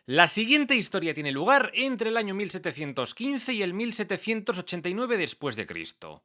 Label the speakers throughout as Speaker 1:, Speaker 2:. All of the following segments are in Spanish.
Speaker 1: La siguiente historia tiene lugar entre el año 1715 y el 1789 después de Cristo.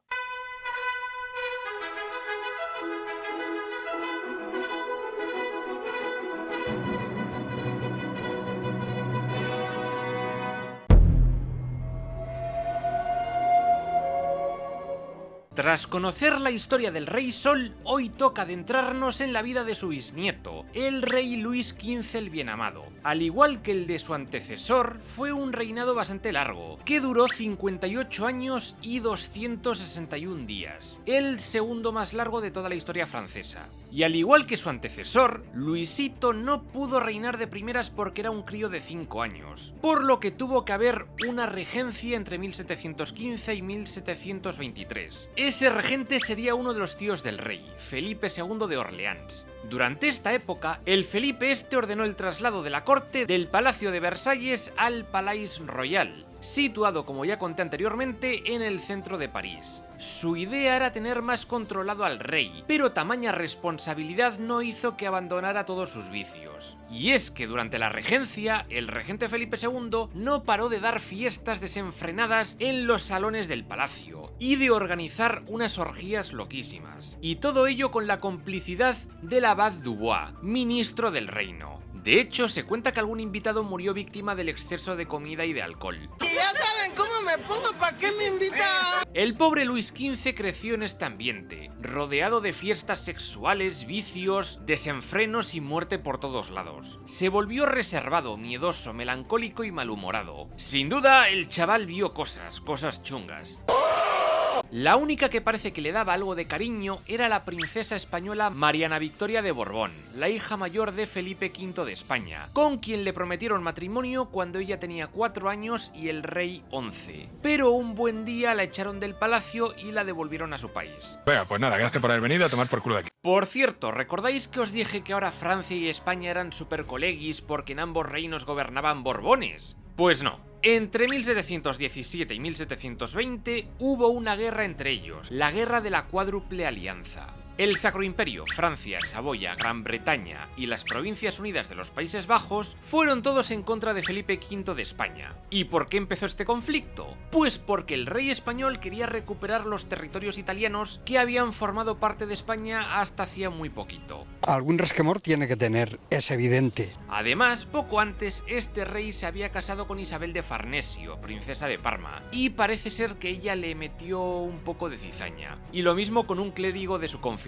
Speaker 1: Tras conocer la historia del Rey Sol, hoy toca adentrarnos en la vida de su bisnieto, el rey Luis XV el Bienamado. Al igual que el de su antecesor, fue un reinado bastante largo, que duró 58 años y 261 días, el segundo más largo de toda la historia francesa. Y al igual que su antecesor, Luisito no pudo reinar de primeras porque era un crío de 5 años, por lo que tuvo que haber una regencia entre 1715 y 1723. Ese regente sería uno de los tíos del rey, Felipe II de Orleans. Durante esta época, el Felipe este ordenó el traslado de la corte del Palacio de Versalles al Palais Royal, situado, como ya conté anteriormente, en el centro de París. Su idea era tener más controlado al rey, pero tamaña responsabilidad no hizo que abandonara todos sus vicios. Y es que durante la regencia, el regente Felipe II no paró de dar fiestas desenfrenadas en los salones del palacio y de organizar unas orgías loquísimas. Y todo ello con la complicidad del abad Dubois, ministro del reino. De hecho, se cuenta que algún invitado murió víctima del exceso de comida y de alcohol.
Speaker 2: Y ya saben cómo me pongo, ¿para qué me invitan?
Speaker 1: El pobre Luis XV creció en este ambiente, rodeado de fiestas sexuales, vicios, desenfrenos y muerte por todos lados. Se volvió reservado, miedoso, melancólico y malhumorado. Sin duda, el chaval vio cosas chungas. La única que parece que le daba algo de cariño era la princesa española Mariana Victoria de Borbón, la hija mayor de Felipe V de España, con quien le prometieron matrimonio cuando ella tenía 4 años y el rey 11. Pero un buen día la echaron del palacio y la devolvieron a su país.
Speaker 3: Venga, pues nada, gracias por haber venido a tomar por culo de aquí.
Speaker 1: Por cierto, ¿recordáis que os dije que ahora Francia y España eran supercolegis porque en ambos reinos gobernaban Borbones? Pues no. Entre 1717 y 1720 hubo una guerra entre ellos, la Guerra de la Cuádruple Alianza. El Sacro Imperio, Francia, Saboya, Gran Bretaña y las Provincias Unidas de los Países Bajos fueron todos en contra de Felipe V de España. ¿Y por qué empezó este conflicto? Pues porque el rey español quería recuperar los territorios italianos que habían formado parte de España hasta hacía muy poquito.
Speaker 4: Algún resquemor tiene que tener, es evidente.
Speaker 1: Además, poco antes, este rey se había casado con Isabel de Farnesio, princesa de Parma, y parece ser que ella le metió un poco de cizaña. Y lo mismo con un clérigo de su confianza,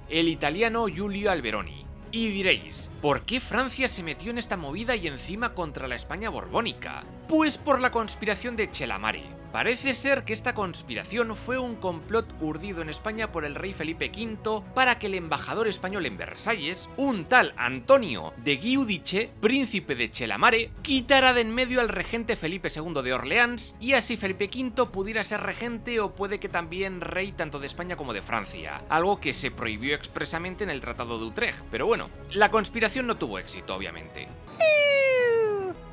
Speaker 1: el italiano Giulio Alberoni. Y diréis, ¿por qué Francia se metió en esta movida y encima contra la España borbónica? Pues por la conspiración de Chelamare. Parece ser que esta conspiración fue un complot urdido en España por el rey Felipe V para que el embajador español en Versalles, un tal Antonio de Giudice, príncipe de Chelamare, quitara de en medio al regente Felipe II de Orleans y así Felipe V pudiera ser regente o puede que también rey tanto de España como de Francia, algo que se prohibió expresamente en el Tratado de Utrecht, pero bueno, la conspiración no tuvo éxito, obviamente.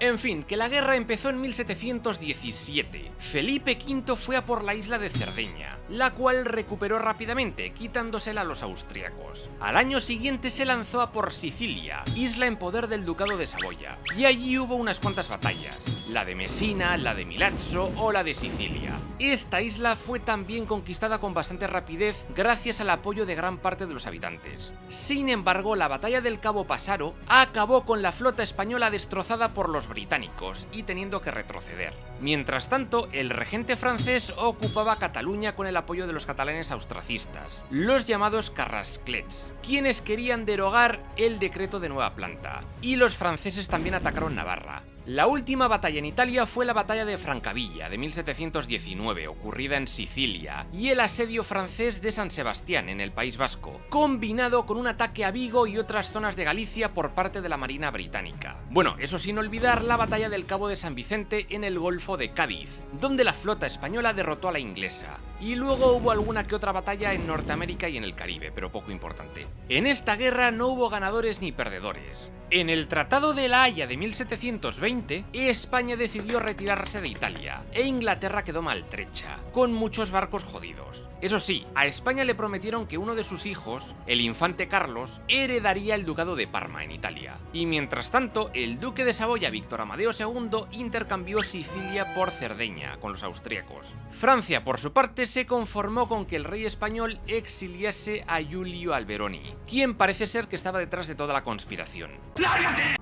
Speaker 1: En fin, que la guerra empezó en 1717. Felipe V fue a por la isla de Cerdeña, la cual recuperó rápidamente, quitándosela a los austriacos. Al año siguiente se lanzó a por Sicilia, isla en poder del Ducado de Saboya, y allí hubo unas cuantas batallas, la de Messina, la de Milazzo o la de Sicilia. Esta isla fue también conquistada con bastante rapidez gracias al apoyo de gran parte de los habitantes. Sin embargo, la batalla del Cabo Passaro acabó con la flota española destrozada por los británicos y teniendo que retroceder. Mientras tanto, el regente francés ocupaba Cataluña con el apoyo de los catalanes austracistas, los llamados Carrasclets, quienes querían derogar el decreto de nueva planta, y los franceses también atacaron Navarra. La última batalla en Italia fue la batalla de Francavilla de 1719, ocurrida en Sicilia, y el asedio francés de San Sebastián en el País Vasco, combinado con un ataque a Vigo y otras zonas de Galicia por parte de la Marina británica. Bueno, eso sin olvidar la batalla del Cabo de San Vicente en el Golfo de Cádiz, donde la flota española derrotó a la inglesa. Y luego hubo alguna que otra batalla en Norteamérica y en el Caribe, pero poco importante. En esta guerra no hubo ganadores ni perdedores. En el Tratado de La Haya de 1720, XX, España decidió retirarse de Italia e Inglaterra quedó maltrecha, con muchos barcos jodidos. Eso sí, a España le prometieron que uno de sus hijos, el infante Carlos, heredaría el ducado de Parma en Italia. Y mientras tanto, el duque de Saboya, Víctor Amadeo II, intercambió Sicilia por Cerdeña con los austríacos. Francia, por su parte, se conformó con que el rey español exiliase a Giulio Alberoni, quien parece ser que estaba detrás de toda la conspiración.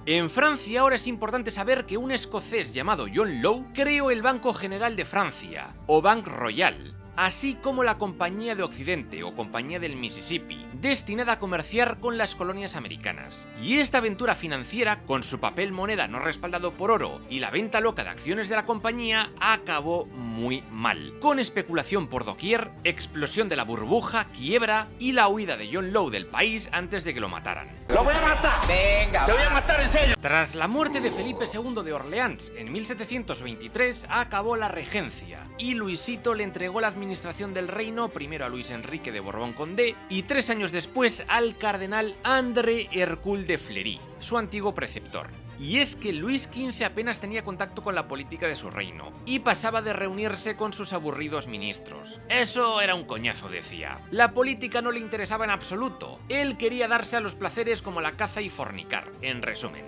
Speaker 1: En Francia ahora es importante saber que un escocés llamado John Law creó el Banco General de Francia, o Banque Royale, así como la Compañía de Occidente o Compañía del Mississippi, destinada a comerciar con las colonias americanas. Y esta aventura financiera, con su papel moneda no respaldado por oro y la venta loca de acciones de la compañía, acabó muy mal, con especulación por doquier, explosión de la burbuja, quiebra y la huida de John Law del país antes de que lo mataran.
Speaker 2: ¡Lo voy a matar! ¡Venga! ¡Te voy a matar en serio!
Speaker 1: Tras la muerte de Felipe II de Orleans en 1723, acabó la regencia y Luisito le entregó la administración del reino primero a Luis Enrique de Borbón-Condé y 3 años después al cardenal André Hercule de Fleury, su antiguo preceptor. Y es que Luis XV apenas tenía contacto con la política de su reino y pasaba de reunirse con sus aburridos ministros. Eso era un coñazo, decía. La política no le interesaba en absoluto. Él quería darse a los placeres como la caza y fornicar, en resumen.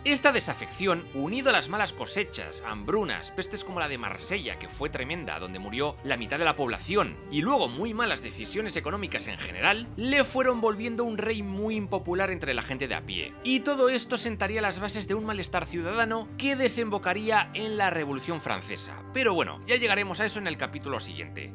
Speaker 1: Esta desafección, unido a las malas cosechas, hambrunas, pestes como la de Marsella, que fue tremenda, donde murió la mitad de la población, y luego muy malas decisiones económicas en general, le fueron volviendo un rey muy impopular entre la gente de a pie. Y todo esto sentaría las bases de un malestar ciudadano que desembocaría en la Revolución Francesa. Pero bueno, ya llegaremos a eso en el capítulo siguiente.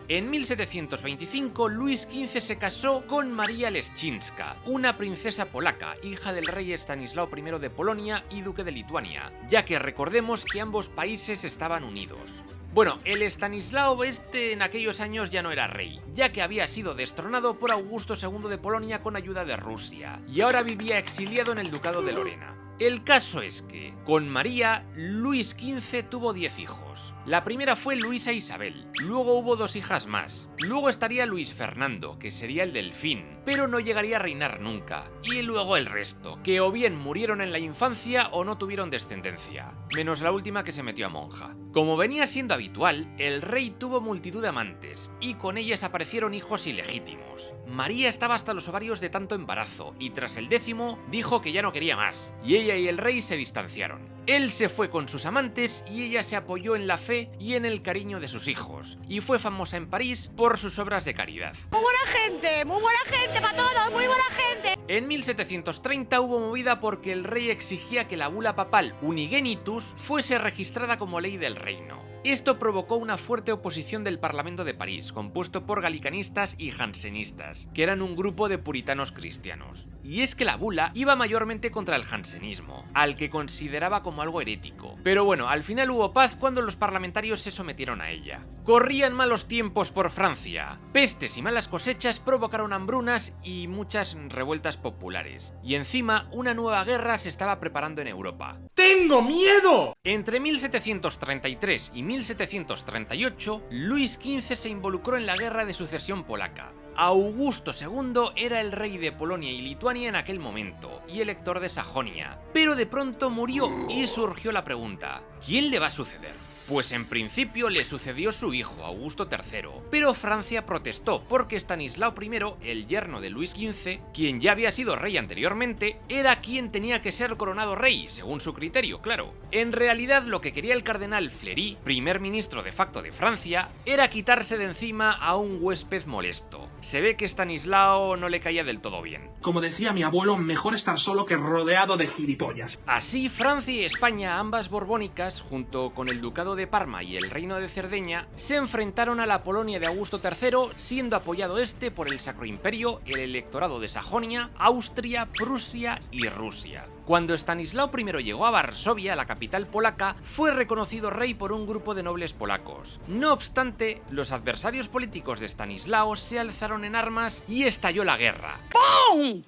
Speaker 1: En 1725, Luis XV se casó con María Leszczyńska, una princesa polaca, hija del rey Estanislao I de Polonia y duque de Lituania, ya que recordemos que ambos países estaban unidos. Bueno, el Estanislao en aquellos años ya no era rey, ya que había sido destronado por Augusto II de Polonia con ayuda de Rusia, y ahora vivía exiliado en el ducado de Lorena. El caso es que, con María, Luis XV tuvo 10 hijos. La primera fue Luisa Isabel, luego hubo 2 hijas más, luego estaría Luis Fernando, que sería el Delfín, pero no llegaría a reinar nunca, y luego el resto, que o bien murieron en la infancia o no tuvieron descendencia, menos la última que se metió a monja. Como venía siendo habitual, el rey tuvo multitud de amantes, y con ellas aparecieron hijos ilegítimos. María estaba hasta los ovarios de tanto embarazo, y tras el 10º dijo que ya no quería más, y ella y el rey se distanciaron. Él se fue con sus amantes y ella se apoyó en la fe y en el cariño de sus hijos, y fue famosa en París por sus obras de caridad.
Speaker 5: Muy buena gente para todos, muy buena gente.
Speaker 1: En 1730 hubo movida porque el rey exigía que la bula papal Unigenitus fuese registrada como ley del reino. Esto provocó una fuerte oposición del Parlamento de París, compuesto por galicanistas y jansenistas, que eran un grupo de puritanos cristianos. Y es que la bula iba mayormente contra el jansenismo, al que consideraba como algo herético. Pero bueno, al final hubo paz cuando los parlamentarios se sometieron a ella. Corrían malos tiempos por Francia. Pestes y malas cosechas provocaron hambrunas y muchas revueltas populares. Y encima, una nueva guerra se estaba preparando en Europa.
Speaker 2: ¡Tengo miedo!
Speaker 1: Entre 1733 y 1738, Luis XV se involucró en la Guerra de Sucesión Polaca. Augusto II era el rey de Polonia y Lituania en aquel momento, y elector de Sajonia, pero de pronto murió y surgió la pregunta, ¿quién le va a suceder? Pues en principio le sucedió su hijo, Augusto III, pero Francia protestó porque Estanislao I, el yerno de Luis XV, quien ya había sido rey anteriormente, era quien tenía que ser coronado rey, según su criterio, claro. En realidad lo que quería el cardenal Fleury, primer ministro de facto de Francia, era quitarse de encima a un huésped molesto. Se ve que Estanislao no le caía del todo bien.
Speaker 6: Como decía mi abuelo, mejor estar solo que rodeado de gilipollas.
Speaker 1: Así, Francia y España, ambas borbónicas, junto con el ducado de Parma y el reino de Cerdeña, se enfrentaron a la Polonia de Augusto III, siendo apoyado por el Sacro Imperio, el electorado de Sajonia, Austria, Prusia y Rusia. Cuando Estanislao I llegó a Varsovia, la capital polaca, fue reconocido rey por un grupo de nobles polacos. No obstante, los adversarios políticos de Estanislao se alzaron en armas y estalló la guerra.
Speaker 5: ¡Pum!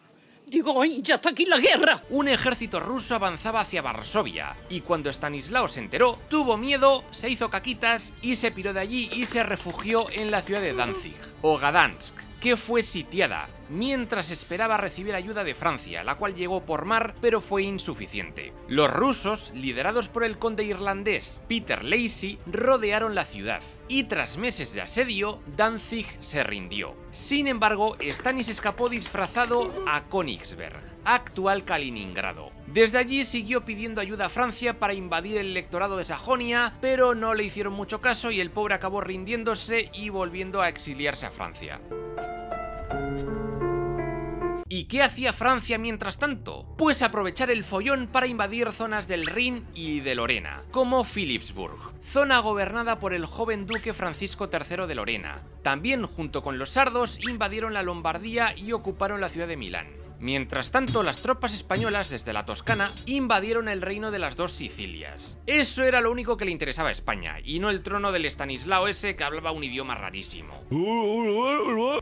Speaker 5: Digo, ¡ay, ya está aquí la guerra!
Speaker 1: Un ejército ruso avanzaba hacia Varsovia, y cuando Estanislao se enteró, tuvo miedo, se hizo caquitas y se piró de allí y se refugió en la ciudad de Danzig, o Gdansk, que fue sitiada, mientras esperaba recibir ayuda de Francia, la cual llegó por mar pero fue insuficiente. Los rusos, liderados por el conde irlandés Peter Lacy, rodearon la ciudad y tras meses de asedio, Danzig se rindió. Sin embargo, Stannis escapó disfrazado a Königsberg, actual Kaliningrado. Desde allí siguió pidiendo ayuda a Francia para invadir el electorado de Sajonia, pero no le hicieron mucho caso y el pobre acabó rindiéndose y volviendo a exiliarse a Francia. ¿Y qué hacía Francia mientras tanto? Pues aprovechar el follón para invadir zonas del Rin y de Lorena, como Philipsburg, zona gobernada por el joven duque Francisco III de Lorena. También, junto con los sardos, invadieron la Lombardía y ocuparon la ciudad de Milán. Mientras tanto, las tropas españolas desde la Toscana invadieron el reino de las dos Sicilias. Eso era lo único que le interesaba a España, y no el trono del Estanislao ese que hablaba un idioma rarísimo.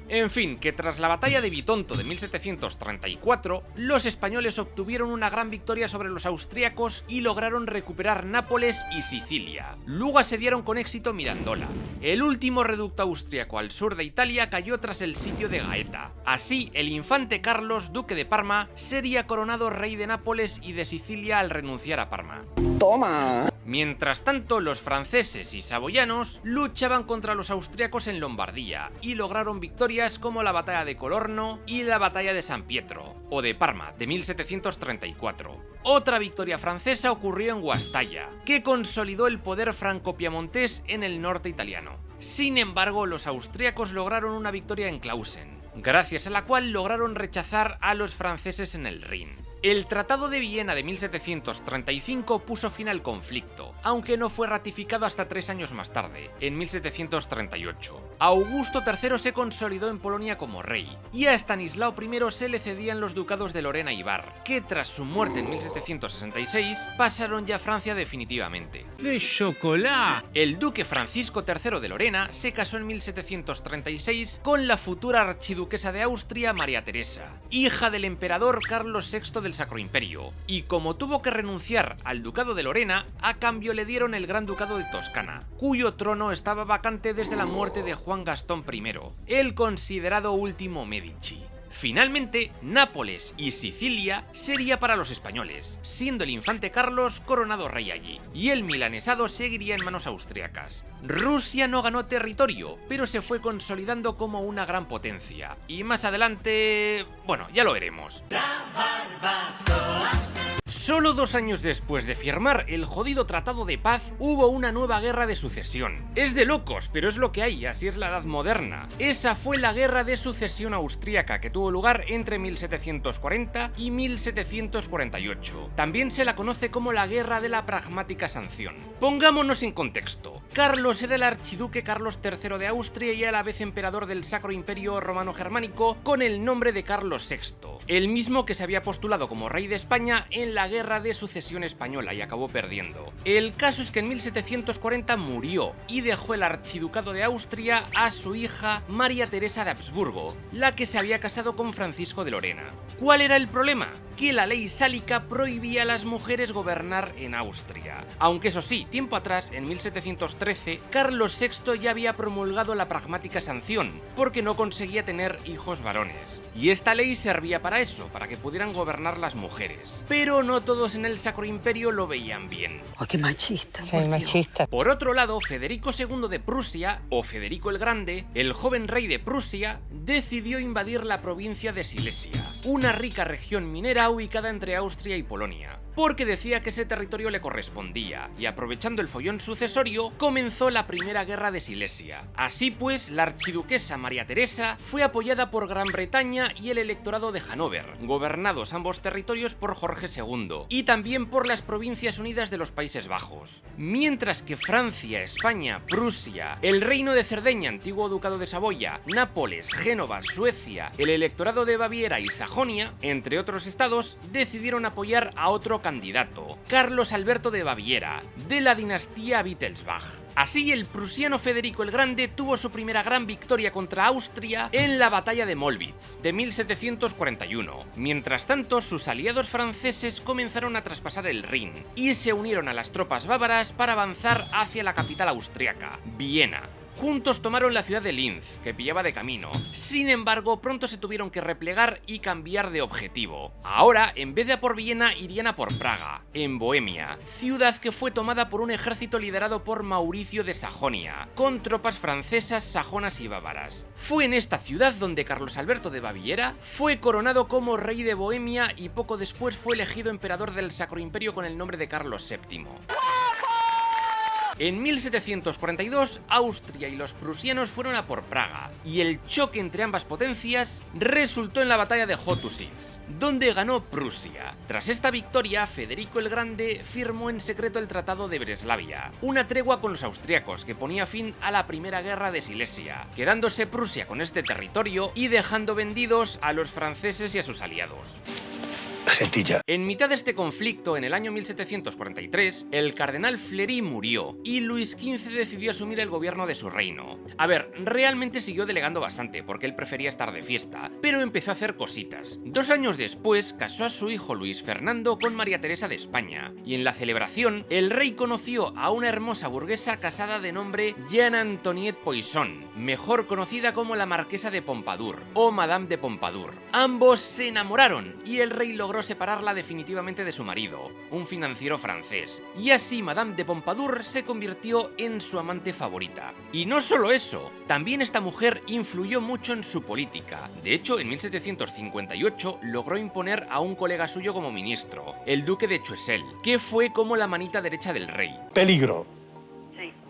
Speaker 1: En fin, que tras la batalla de Bitonto de 1734, los españoles obtuvieron una gran victoria sobre los austríacos y lograron recuperar Nápoles y Sicilia. Luego asediaron con éxito Mirandola. El último reducto austríaco al sur de Italia cayó tras el sitio de Gaeta. Así, el infante Carlos, duque de Parma, sería coronado rey de Nápoles y de Sicilia al renunciar a Parma.
Speaker 2: ¡Toma!
Speaker 1: Mientras tanto, los franceses y saboyanos luchaban contra los austriacos en Lombardía y lograron victorias como la batalla de Colorno y la batalla de San Pietro, o de Parma, de 1734. Otra victoria francesa ocurrió en Guastalla, que consolidó el poder franco-piamontés en el norte italiano. Sin embargo, los austriacos lograron una victoria en Clausen, gracias a la cual lograron rechazar a los franceses en el Rin. El Tratado de Viena de 1735 puso fin al conflicto, aunque no fue ratificado hasta 3 años más tarde, en 1738. Augusto III se consolidó en Polonia como rey, y a Estanislao I se le cedían los ducados de Lorena y Bar, que tras su muerte en 1766 pasaron ya a Francia definitivamente.
Speaker 7: ¡Qué chocolate!
Speaker 1: El duque Francisco III de Lorena se casó en 1736 con la futura archiduquesa de Austria María Teresa, hija del emperador Carlos VI del Sacro Imperio, y como tuvo que renunciar al ducado de Lorena, a cambio le dieron el Gran Ducado de Toscana, cuyo trono estaba vacante desde la muerte de Juan Gastón I, el considerado último Medici. Finalmente, Nápoles y Sicilia sería para los españoles, siendo el infante Carlos coronado rey allí, y el milanesado seguiría en manos austriacas. Rusia no ganó territorio, pero se fue consolidando como una gran potencia, y más adelante... bueno, ya lo veremos. Solo 2 años después de firmar el jodido tratado de paz, hubo una nueva guerra de sucesión. Es de locos, pero es lo que hay, así es la edad moderna. Esa fue la guerra de sucesión austríaca que tuvo lugar entre 1740 y 1748. También se la conoce como la Guerra de la Pragmática Sanción. Pongámonos en contexto. Carlos era el archiduque Carlos III de Austria y a la vez emperador del Sacro Imperio Romano Germánico con el nombre de Carlos VI, el mismo que se había postulado como rey de España en la Guerra de Sucesión Española y acabó perdiendo. El caso es que en 1740 murió y dejó el archiducado de Austria a su hija María Teresa de Habsburgo, la que se había casado con Francisco de Lorena. ¿Cuál era el problema? Que la ley sálica prohibía a las mujeres gobernar en Austria. Aunque eso sí, tiempo atrás, en 1713, Carlos VI ya había promulgado la pragmática sanción, porque no conseguía tener hijos varones. Y esta ley servía para eso, para que pudieran gobernar las mujeres. Pero no todos en el Sacro Imperio lo veían bien.
Speaker 2: ¡Oh, qué machista!
Speaker 5: Soy machista.
Speaker 1: Por otro lado, Federico II de Prusia, o Federico el Grande, el joven rey de Prusia, decidió invadir la provincia de Silesia, una rica región minera ubicada entre Austria y Polonia, porque decía que ese territorio le correspondía, y aprovechando el follón sucesorio, comenzó la Primera Guerra de Silesia. Así pues, la archiduquesa María Teresa fue apoyada por Gran Bretaña y el electorado de Hannover, gobernados ambos territorios por Jorge II, y también por las Provincias Unidas de los Países Bajos. Mientras que Francia, España, Prusia, el Reino de Cerdeña, antiguo Ducado de Saboya, Nápoles, Génova, Suecia, el electorado de Baviera y Sajonia, entre otros estados, decidieron apoyar a otro candidato, Carlos Alberto de Baviera, de la dinastía Wittelsbach. Así, el prusiano Federico el Grande tuvo su primera gran victoria contra Austria en la batalla de Molwitz, de 1741. Mientras tanto, sus aliados franceses comenzaron a traspasar el Rin y se unieron a las tropas bávaras para avanzar hacia la capital austriaca, Viena. Juntos tomaron la ciudad de Linz, que pillaba de camino. Sin embargo, pronto se tuvieron que replegar y cambiar de objetivo. Ahora, en vez de a por Viena, irían a por Praga, en Bohemia, ciudad que fue tomada por un ejército liderado por Mauricio de Sajonia, con tropas francesas, sajonas y bávaras. Fue en esta ciudad donde Carlos Alberto de Baviera fue coronado como rey de Bohemia y poco después fue elegido emperador del Sacro Imperio con el nombre de Carlos VII. En 1742, Austria y los prusianos fueron a por Praga, y el choque entre ambas potencias resultó en la batalla de Chotusitz, donde ganó Prusia. Tras esta victoria, Federico el Grande firmó en secreto el Tratado de Breslavia, una tregua con los austriacos que ponía fin a la Primera Guerra de Silesia, quedándose Prusia con este territorio y dejando vendidos a los franceses y a sus aliados.
Speaker 7: Gentilla.
Speaker 1: En mitad de este conflicto, en el año 1743, el cardenal Fleury murió y Luis XV decidió asumir el gobierno de su reino. A ver, realmente siguió delegando bastante porque él prefería estar de fiesta, pero empezó a hacer cositas. 2 años después, casó a su hijo Luis Fernando con María Teresa de España, y en la celebración, el rey conoció a una hermosa burguesa casada de nombre Jeanne Antoinette Poisson, mejor conocida como la Marquesa de Pompadour o Madame de Pompadour. Ambos se enamoraron y el rey logró separarla definitivamente de su marido, un financiero francés, y así Madame de Pompadour se convirtió en su amante favorita. Y no solo eso, también esta mujer influyó mucho en su política. De hecho, en 1758 logró imponer a un colega suyo como ministro, el duque de Choiseul, que fue como la manita derecha del rey.
Speaker 7: Peligro.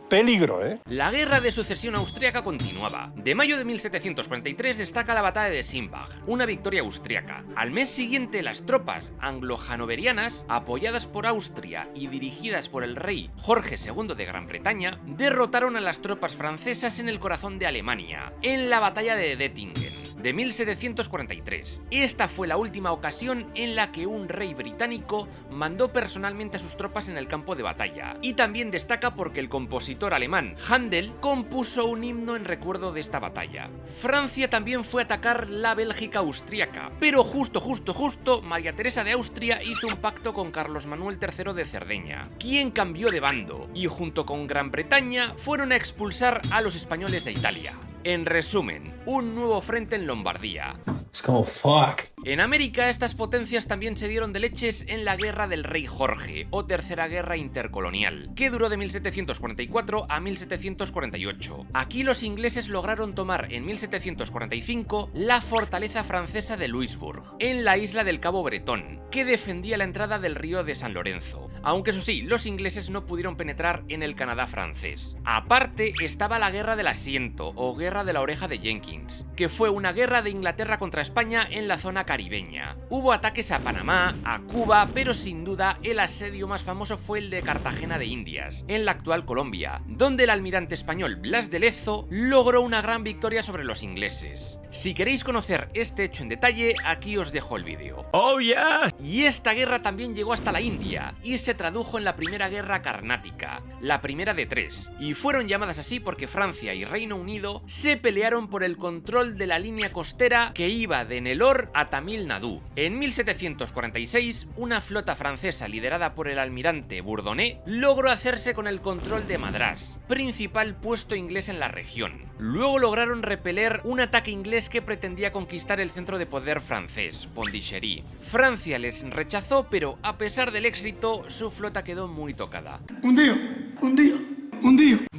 Speaker 7: Peligro, ¿eh?
Speaker 1: La guerra de sucesión austríaca continuaba. De mayo de 1743 destaca la batalla de Simbach, una victoria austríaca. Al mes siguiente, las tropas anglo-hanoverianas, apoyadas por Austria y dirigidas por el rey Jorge II de Gran Bretaña, derrotaron a las tropas francesas en el corazón de Alemania, en la batalla de Dettingen de 1743. Esta fue la última ocasión en la que un rey británico mandó personalmente a sus tropas en el campo de batalla, y también destaca porque el compositor alemán Händel compuso un himno en recuerdo de esta batalla. Francia también fue a atacar la Bélgica austríaca, pero justo María Teresa de Austria hizo un pacto con Carlos Manuel III de Cerdeña, quien cambió de bando, y junto con Gran Bretaña fueron a expulsar a los españoles de Italia. En resumen, un nuevo frente en Lombardía.
Speaker 6: Es como fuck.
Speaker 1: En América, estas potencias también se dieron de leches en la Guerra del Rey Jorge, o Tercera Guerra Intercolonial, que duró de 1744 a 1748. Aquí los ingleses lograron tomar en 1745 la fortaleza francesa de Louisbourg, en la isla del Cabo Bretón, que defendía la entrada del río de San Lorenzo, aunque eso sí, los ingleses no pudieron penetrar en el Canadá francés. Aparte estaba la Guerra del Asiento, o Guerra de la Oreja de Jenkins, que fue una guerra de Inglaterra contra España en la zona caribeña. Hubo ataques a Panamá, a Cuba, pero sin duda el asedio más famoso fue el de Cartagena de Indias, en la actual Colombia, donde el almirante español Blas de Lezo logró una gran victoria sobre los ingleses. Si queréis conocer este hecho en detalle, aquí os dejo el vídeo.
Speaker 3: ¡Oh, yeah!
Speaker 1: Y esta guerra también llegó hasta la India, y se tradujo en la Primera Guerra Carnática, la primera de 3, y fueron llamadas así porque Francia y Reino Unido se pelearon por el control de la línea costera que iba de Nellore a Tamil Nadu. En 1746, una flota francesa liderada por el almirante Bourdonnais logró hacerse con el control de Madrás, principal puesto inglés en la región. Luego lograron repeler un ataque inglés que pretendía conquistar el centro de poder francés, Pondicherry. Francia les rechazó, pero a pesar del éxito, su flota quedó muy tocada.
Speaker 7: Hundido.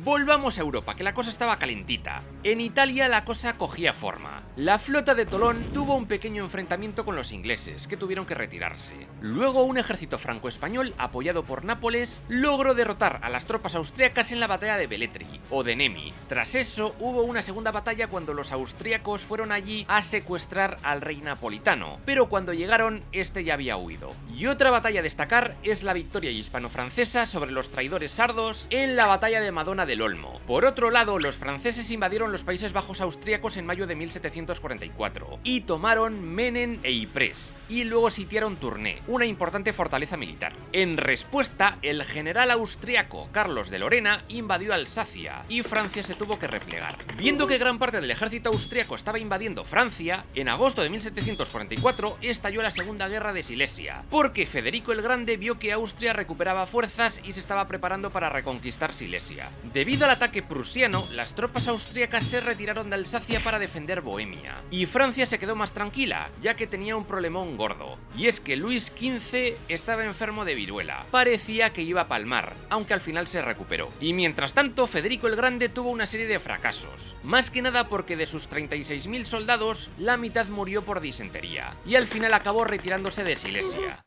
Speaker 1: Volvamos a Europa, que la cosa estaba calentita. En Italia la cosa cogía forma. La flota de Tolón tuvo un pequeño enfrentamiento con los ingleses, que tuvieron que retirarse. Luego un ejército franco-español, apoyado por Nápoles, logró derrotar a las tropas austriacas en la batalla de Velletri, o de Nemi. Tras eso, hubo una segunda batalla cuando los austriacos fueron allí a secuestrar al rey napolitano, pero cuando llegaron, este ya había huido. Y otra batalla a destacar es la victoria hispano-francesa sobre los traidores sardos en la batalla de Madonna del Olmo. Por otro lado, los franceses invadieron los Países Bajos austríacos en mayo de 1744 y tomaron Menin e Ypres, y luego sitiaron Tournai, una importante fortaleza militar. En respuesta, el general austriaco Carlos de Lorena invadió Alsacia y Francia se tuvo que replegar. Viendo que gran parte del ejército austriaco estaba invadiendo Francia, en agosto de 1744 estalló la Segunda Guerra de Silesia, porque Federico el Grande vio que Austria recuperaba fuerzas y se estaba preparando para reconquistar Silesia. Silesia. Debido al ataque prusiano, las tropas austríacas se retiraron de Alsacia para defender Bohemia, y Francia se quedó más tranquila, ya que tenía un problemón gordo, y es que Luis XV estaba enfermo de viruela. Parecía que iba a palmar, aunque al final se recuperó. Y mientras tanto, Federico el Grande tuvo una serie de fracasos, más que nada porque de sus 36.000 soldados, la mitad murió por disentería, y al final acabó retirándose de Silesia.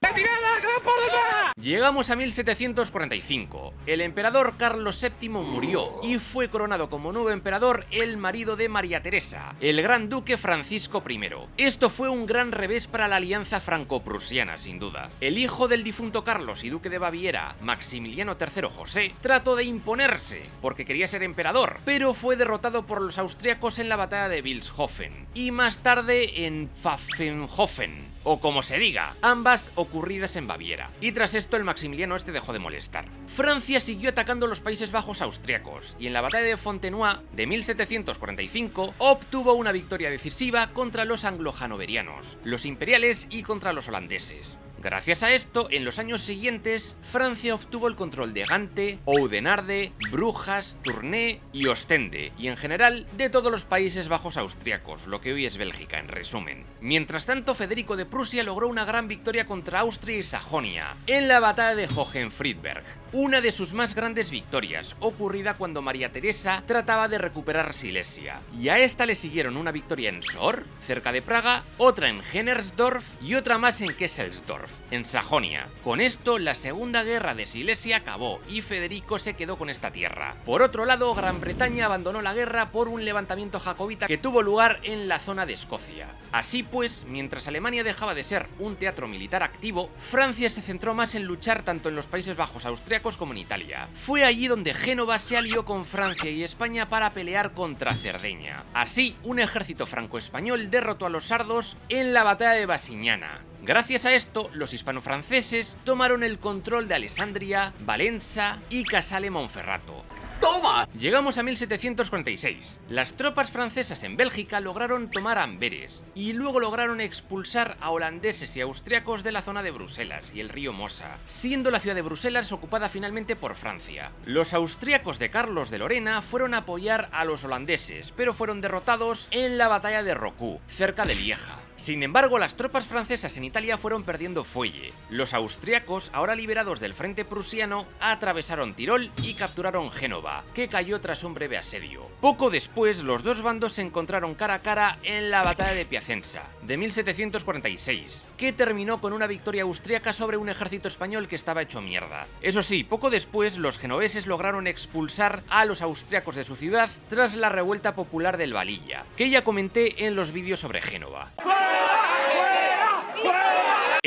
Speaker 1: Llegamos a 1745. El emperador Carlos VII murió y fue coronado como nuevo emperador el marido de María Teresa, el gran duque Francisco I. Esto fue un gran revés para la alianza franco-prusiana, sin duda. El hijo del difunto Carlos y duque de Baviera, Maximiliano III José, trató de imponerse porque quería ser emperador, pero fue derrotado por los austriacos en la batalla de Vilshofen y más tarde en Pfaffenhofen, o como se diga, ambas ocurridas en Baviera. Y tras esto el Maximiliano este dejó de molestar. Francia siguió atacando los Países Bajos austriacos y en la batalla de Fontenoy de 1745 obtuvo una victoria decisiva contra los anglo-hanoverianos, los imperiales y contra los holandeses. Gracias a esto, en los años siguientes, Francia obtuvo el control de Gante, Oudenarde, Brujas, Tournai y Ostende, y en general de todos los Países Bajos austriacos, lo que hoy es Bélgica en resumen. Mientras tanto, Federico de Prusia logró una gran victoria contra Austria y Sajonia, en la batalla de Hohenfriedberg, una de sus más grandes victorias, ocurrida cuando María Teresa trataba de recuperar Silesia. Y a esta le siguieron una victoria en Soor, cerca de Praga, otra en Hennersdorf y otra más en Kesselsdorf, en Sajonia. Con esto, la Segunda Guerra de Silesia acabó y Federico se quedó con esta tierra. Por otro lado, Gran Bretaña abandonó la guerra por un levantamiento jacobita que tuvo lugar en la zona de Escocia. Así pues, mientras Alemania dejaba de ser un teatro militar activo, Francia se centró más en luchar tanto en los Países Bajos austriacos como en Italia. Fue allí donde Génova se alió con Francia y España para pelear contra Cerdeña. Así, un ejército franco-español derrotó a los sardos en la batalla de Basignana. Gracias a esto, los hispano-franceses tomaron el control de Alessandria, Valenza y Casale Monferrato.
Speaker 6: ¡Toma!
Speaker 1: Llegamos a 1746. Las tropas francesas en Bélgica lograron tomar Amberes y luego lograron expulsar a holandeses y austriacos de la zona de Bruselas y el río Mosa, siendo la ciudad de Bruselas ocupada finalmente por Francia. Los austriacos de Carlos de Lorena fueron a apoyar a los holandeses, pero fueron derrotados en la batalla de Rocou, cerca de Lieja. Sin embargo, las tropas francesas en Italia fueron perdiendo fuelle. Los austriacos, ahora liberados del frente prusiano, atravesaron Tirol y capturaron Génova, que cayó tras un breve asedio. Poco después, los dos bandos se encontraron cara a cara en la batalla de Piacenza, de 1746, que terminó con una victoria austriaca sobre un ejército español que estaba hecho mierda. Eso sí, poco después, los genoveses lograron expulsar a los austriacos de su ciudad tras la revuelta popular del Valilla, que ya comenté en los vídeos sobre Génova.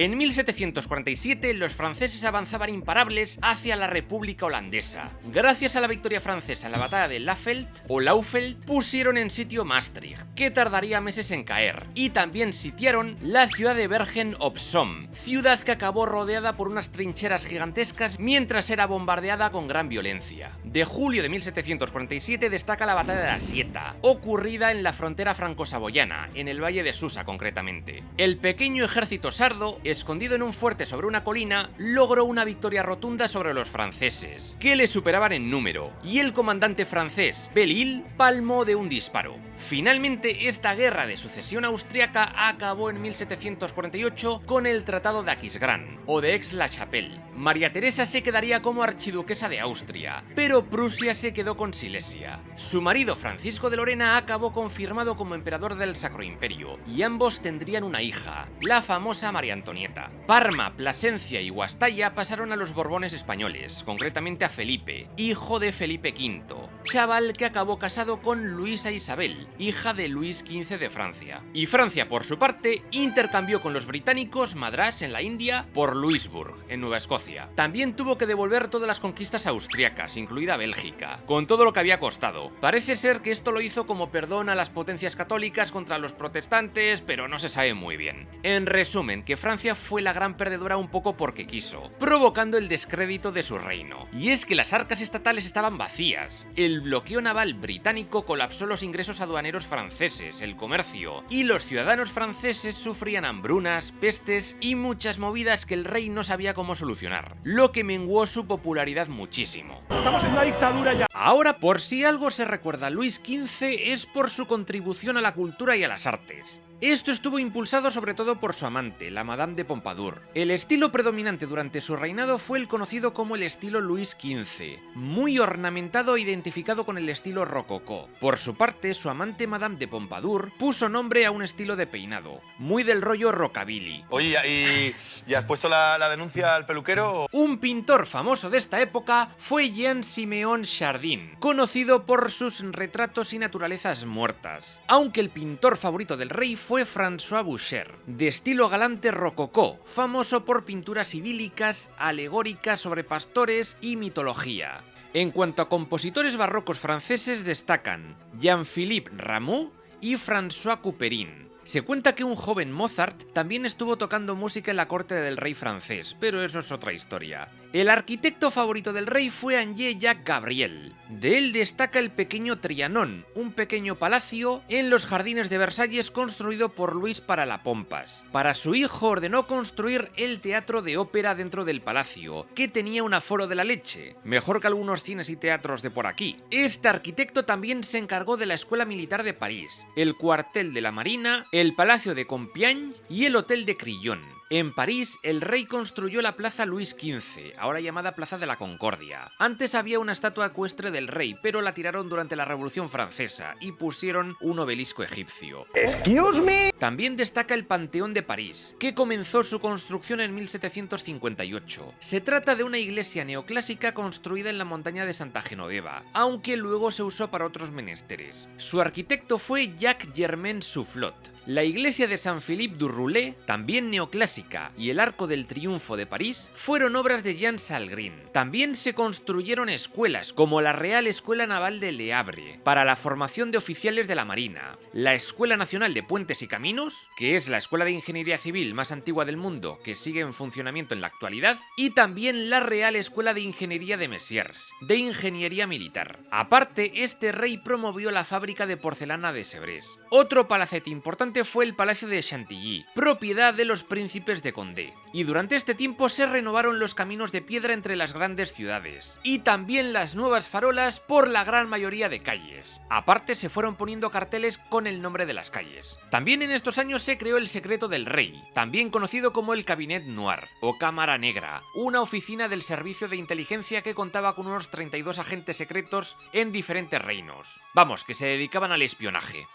Speaker 1: En 1747 los franceses avanzaban imparables hacia la República Holandesa. Gracias a la victoria francesa en la batalla de Laufeld, pusieron en sitio Maastricht, que tardaría meses en caer, y también sitiaron la ciudad de Bergen op Zoom, ciudad que acabó rodeada por unas trincheras gigantescas mientras era bombardeada con gran violencia. De julio de 1747 destaca la batalla de la Sieta, ocurrida en la frontera franco-saboyana, en el valle de Susa concretamente. El pequeño ejército sardo, escondido en un fuerte sobre una colina, logró una victoria rotunda sobre los franceses, que le superaban en número, y el comandante francés, Belle-Île, palmó de un disparo. Finalmente, esta guerra de sucesión austriaca acabó en 1748 con el Tratado de Aquisgrán, o de Aix-la-Chapelle. María Teresa se quedaría como archiduquesa de Austria, pero Prusia se quedó con Silesia. Su marido, Francisco de Lorena, acabó confirmado como emperador del Sacro Imperio, y ambos tendrían una hija, la famosa María Antonieta. Parma, Plasencia y Guastalla pasaron a los Borbones españoles, concretamente a Felipe, hijo de Felipe V, chaval que acabó casado con Luisa Isabel, hija de Luis XV de Francia. Y Francia, por su parte, intercambió con los británicos Madrás en la India por Louisbourg, en Nueva Escocia. También tuvo que devolver todas las conquistas austriacas, incluida Bélgica, con todo lo que había costado. Parece ser que esto lo hizo como perdón a las potencias católicas contra los protestantes, pero no se sabe muy bien. En resumen, que Francia Francia fue la gran perdedora un poco porque quiso, provocando el descrédito de su reino. Y es que las arcas estatales estaban vacías. El bloqueo naval británico colapsó los ingresos aduaneros franceses, el comercio, y los ciudadanos franceses sufrían hambrunas, pestes y muchas movidas que el rey no sabía cómo solucionar, lo que menguó su popularidad muchísimo.
Speaker 6: Estamos en una dictadura ya.
Speaker 1: Ahora, por si algo se recuerda a Luis XV, es por su contribución a la cultura y a las artes. Esto estuvo impulsado sobre todo por su amante, la Madame de Pompadour. El estilo predominante durante su reinado fue el conocido como el estilo Luis XV, muy ornamentado e identificado con el estilo rococó. Por su parte, su amante Madame de Pompadour puso nombre a un estilo de peinado, muy del rollo rockabilly.
Speaker 8: Oye, ¿y has puesto la denuncia al peluquero?
Speaker 1: Un pintor famoso de esta época fue Jean-Siméon Chardin, conocido por sus retratos y naturalezas muertas, aunque el pintor favorito del rey fue François Boucher, de estilo galante rococó, famoso por pinturas idílicas, alegóricas sobre pastores y mitología. En cuanto a compositores barrocos franceses destacan Jean-Philippe Rameau y François Couperin. Se cuenta que un joven Mozart también estuvo tocando música en la corte del rey francés, pero eso es otra historia. El arquitecto favorito del rey fue André Jacques Gabriel. De él destaca el pequeño Trianon, un pequeño palacio en los jardines de Versalles construido por Luis para la Pompas. Para su hijo ordenó construir el teatro de ópera dentro del palacio, que tenía un aforo de la leche, mejor que algunos cines y teatros de por aquí. Este arquitecto también se encargó de la Escuela Militar de París, el cuartel de la Marina, el Palacio de Compiègne y el Hotel de Crillon. En París, el rey construyó la Plaza Luis XV, ahora llamada Plaza de la Concordia. Antes había una estatua ecuestre del rey, pero la tiraron durante la Revolución Francesa y pusieron un obelisco egipcio.
Speaker 6: Excuse me.
Speaker 1: También destaca el Panteón de París, que comenzó su construcción en 1758. Se trata de una iglesia neoclásica construida en la montaña de Santa Genoveva, aunque luego se usó para otros menesteres. Su arquitecto fue Jacques-Germain Soufflot. La iglesia de Saint-Philippe du Roulet, también neoclásica, y el Arco del Triunfo de París fueron obras de Jean Salgrin. También se construyeron escuelas, como la Real Escuela Naval de Le Havre, para la formación de oficiales de la Marina, la Escuela Nacional de Puentes y Caminos, que es la escuela de ingeniería civil más antigua del mundo que sigue en funcionamiento en la actualidad, y también la Real Escuela de Ingeniería de Messiers, de ingeniería militar. Aparte, este rey promovió la fábrica de porcelana de Sèvres. Otro palacete importante fue el Palacio de Chantilly, propiedad de los príncipes de Condé, y durante este tiempo se renovaron los caminos de piedra entre las grandes ciudades, y también las nuevas farolas por la gran mayoría de calles. Aparte se fueron poniendo carteles con el nombre de las calles. También en estos años se creó el Secreto del Rey, también conocido como el Cabinet Noir, o Cámara Negra, una oficina del servicio de inteligencia que contaba con unos 32 agentes secretos en diferentes reinos. Vamos, que se dedicaban al espionaje.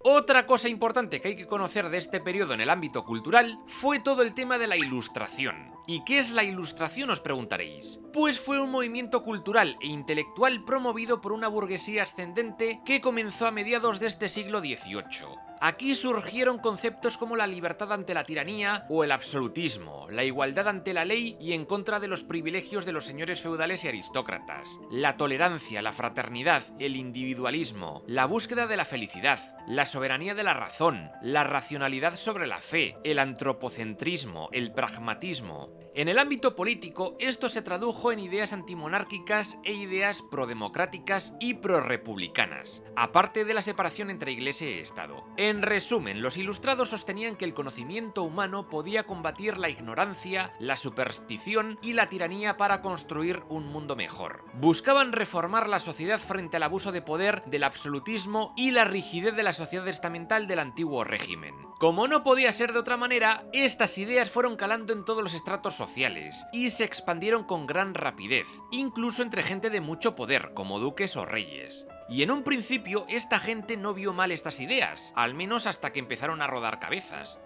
Speaker 1: Otra cosa importante que hay que conocer de este periodo en el ámbito cultural fue todo el tema de la Ilustración. ¿Y qué es la Ilustración, os preguntaréis? Pues fue un movimiento cultural e intelectual promovido por una burguesía ascendente que comenzó a mediados de este siglo XVIII. Aquí surgieron conceptos como la libertad ante la tiranía o el absolutismo, la igualdad ante la ley y en contra de los privilegios de los señores feudales y aristócratas, la tolerancia, la fraternidad, el individualismo, la búsqueda de la felicidad, la soberanía de la razón, la racionalidad sobre la fe, el antropocentrismo, el pragmatismo. En el ámbito político, esto se tradujo en ideas antimonárquicas e ideas prodemocráticas y prorrepublicanas, aparte de la separación entre Iglesia y Estado. En resumen, los ilustrados sostenían que el conocimiento humano podía combatir la ignorancia, la superstición y la tiranía para construir un mundo mejor. Buscaban reformar la sociedad frente al abuso de poder, del absolutismo y la rigidez de la sociedad estamental del antiguo régimen. Como no podía ser de otra manera, estas ideas fueron calando en todos los estratos sociales y se expandieron con gran rapidez, incluso entre gente de mucho poder, como duques o reyes. Y en un principio esta gente no vio mal estas ideas, al menos hasta que empezaron a rodar cabezas.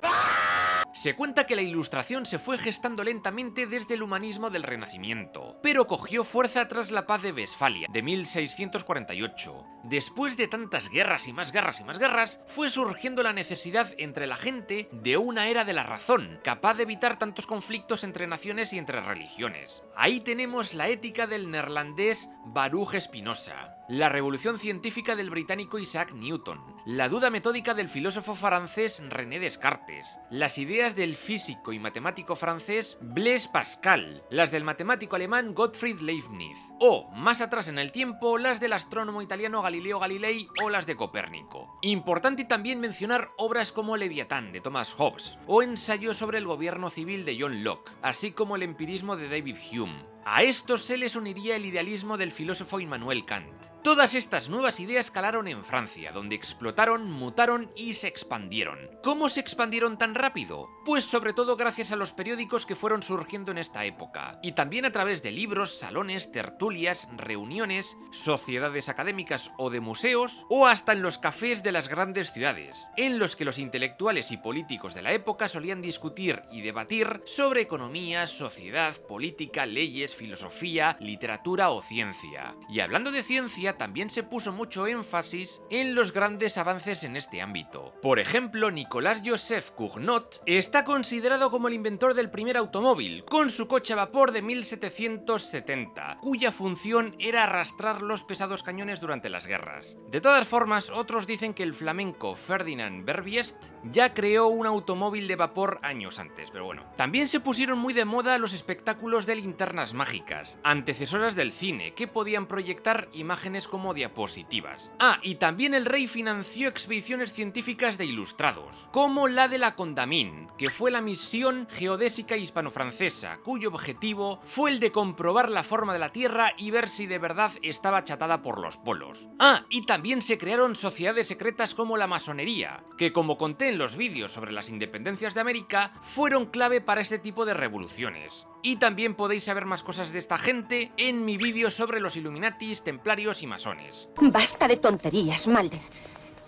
Speaker 1: Se cuenta que la Ilustración se fue gestando lentamente desde el humanismo del Renacimiento, pero cogió fuerza tras la Paz de Westfalia de 1648. Después de tantas guerras y más guerras y más guerras, fue surgiendo la necesidad entre la gente de una era de la razón, capaz de evitar tantos conflictos entre naciones y entre religiones. Ahí tenemos la ética del neerlandés Baruch Spinoza. la revolución científica del británico Isaac Newton, la duda metódica del filósofo francés René Descartes, las ideas del físico y matemático francés Blaise Pascal, las del matemático alemán Gottfried Leibniz, o, más atrás en el tiempo, las del astrónomo italiano Galileo Galilei o las de Copérnico. Importante también mencionar obras como Leviatán de Thomas Hobbes o Ensayo sobre el gobierno civil de John Locke, así como el empirismo de David Hume. A estos se les uniría el idealismo del filósofo Immanuel Kant. Todas estas nuevas ideas calaron en Francia, donde explotaron, mutaron y se expandieron. ¿Cómo se expandieron tan rápido? Pues sobre todo gracias a los periódicos que fueron surgiendo en esta época, y también a través de libros, salones, tertulias, reuniones, sociedades académicas o de museos, o hasta en los cafés de las grandes ciudades, en los que los intelectuales y políticos de la época solían discutir y debatir sobre economía, sociedad, política, leyes, filosofía, literatura o ciencia. Y hablando de ciencia, también se puso mucho énfasis en los grandes avances en este ámbito. Por ejemplo, Nicolas Joseph Cugnot está considerado como el inventor del primer automóvil, con su coche a vapor de 1770, cuya función era arrastrar los pesados cañones durante las guerras. De todas formas, otros dicen que el flamenco Ferdinand Verbiest ya creó un automóvil de vapor años antes, pero bueno. También se pusieron muy de moda los espectáculos de linternas mágicas, antecesoras del cine, que podían proyectar imágenes como diapositivas. Ah, y también el rey financió expediciones científicas de ilustrados, como la de la Condamine, que fue la misión geodésica hispano-francesa, cuyo objetivo fue el de comprobar la forma de la Tierra y ver si de verdad estaba achatada por los polos. Ah, y también se crearon sociedades secretas como la masonería, que como conté en los vídeos sobre las independencias de América, fueron clave para este tipo de revoluciones. Y también podéis saber más cosas de esta gente en mi vídeo sobre los Illuminatis, templarios y masones.
Speaker 9: Basta de tonterías, Mulder.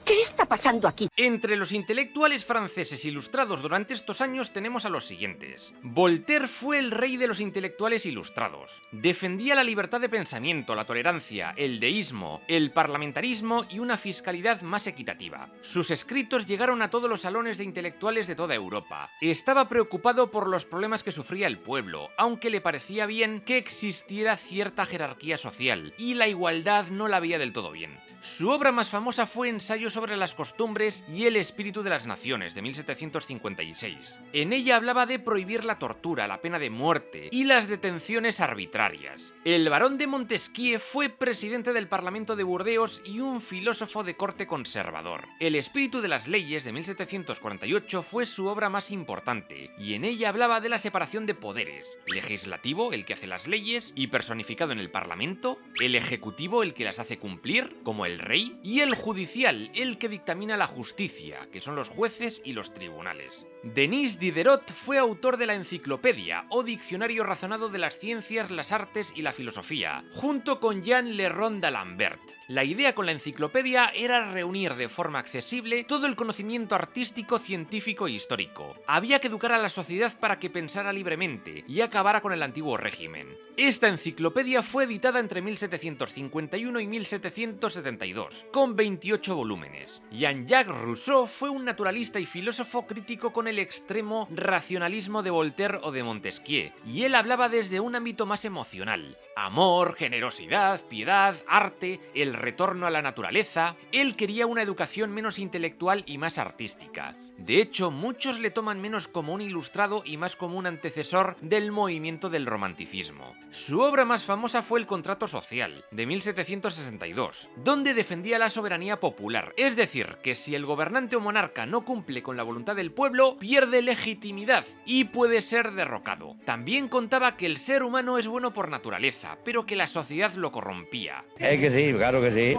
Speaker 9: ¿Qué está pasando aquí?
Speaker 1: Entre los intelectuales franceses ilustrados durante estos años tenemos a los siguientes. Voltaire fue el rey de los intelectuales ilustrados. Defendía la libertad de pensamiento, la tolerancia, el deísmo, el parlamentarismo y una fiscalidad más equitativa. Sus escritos llegaron a todos los salones de intelectuales de toda Europa. Estaba preocupado por los problemas que sufría el pueblo, aunque le parecía bien que existiera cierta jerarquía social, y la igualdad no la veía del todo bien. Su obra más famosa fue Ensayo sobre las costumbres y el espíritu de las naciones, de 1756. En ella hablaba de prohibir la tortura, la pena de muerte y las detenciones arbitrarias. El barón de Montesquieu fue presidente del Parlamento de Burdeos y un filósofo de corte conservador. El espíritu de las leyes, de 1748, fue su obra más importante, y en ella hablaba de la separación de poderes: legislativo, el que hace las leyes y personificado en el Parlamento; el ejecutivo, el que las hace cumplir, como el rey; y el judicial, el que dictamina la justicia, que son los jueces y los tribunales. Denis Diderot fue autor de la Enciclopedia, o Diccionario razonado de las ciencias, las artes y la filosofía, junto con Jean Le Rond d'Alembert. La idea con la enciclopedia era reunir de forma accesible todo el conocimiento artístico, científico e histórico. Había que educar a la sociedad para que pensara libremente y acabara con el antiguo régimen. Esta enciclopedia fue editada entre 1751 y 1772, con 28 volúmenes. Jean-Jacques Rousseau fue un naturalista y filósofo crítico con el extremo racionalismo de Voltaire o de Montesquieu, y él hablaba desde un ámbito más emocional: amor, generosidad, piedad, arte, el retorno a la naturaleza. Él quería una educación menos intelectual y más artística. De hecho, muchos le toman menos como un ilustrado y más como un antecesor del movimiento del romanticismo. Su obra más famosa fue El contrato social, de 1762, donde defendía la soberanía popular, es decir, que si el gobernante o monarca no cumple con la voluntad del pueblo, pierde legitimidad y puede ser derrocado. También contaba que el ser humano es bueno por naturaleza, pero que la sociedad lo corrompía.
Speaker 10: Que sí, claro que sí.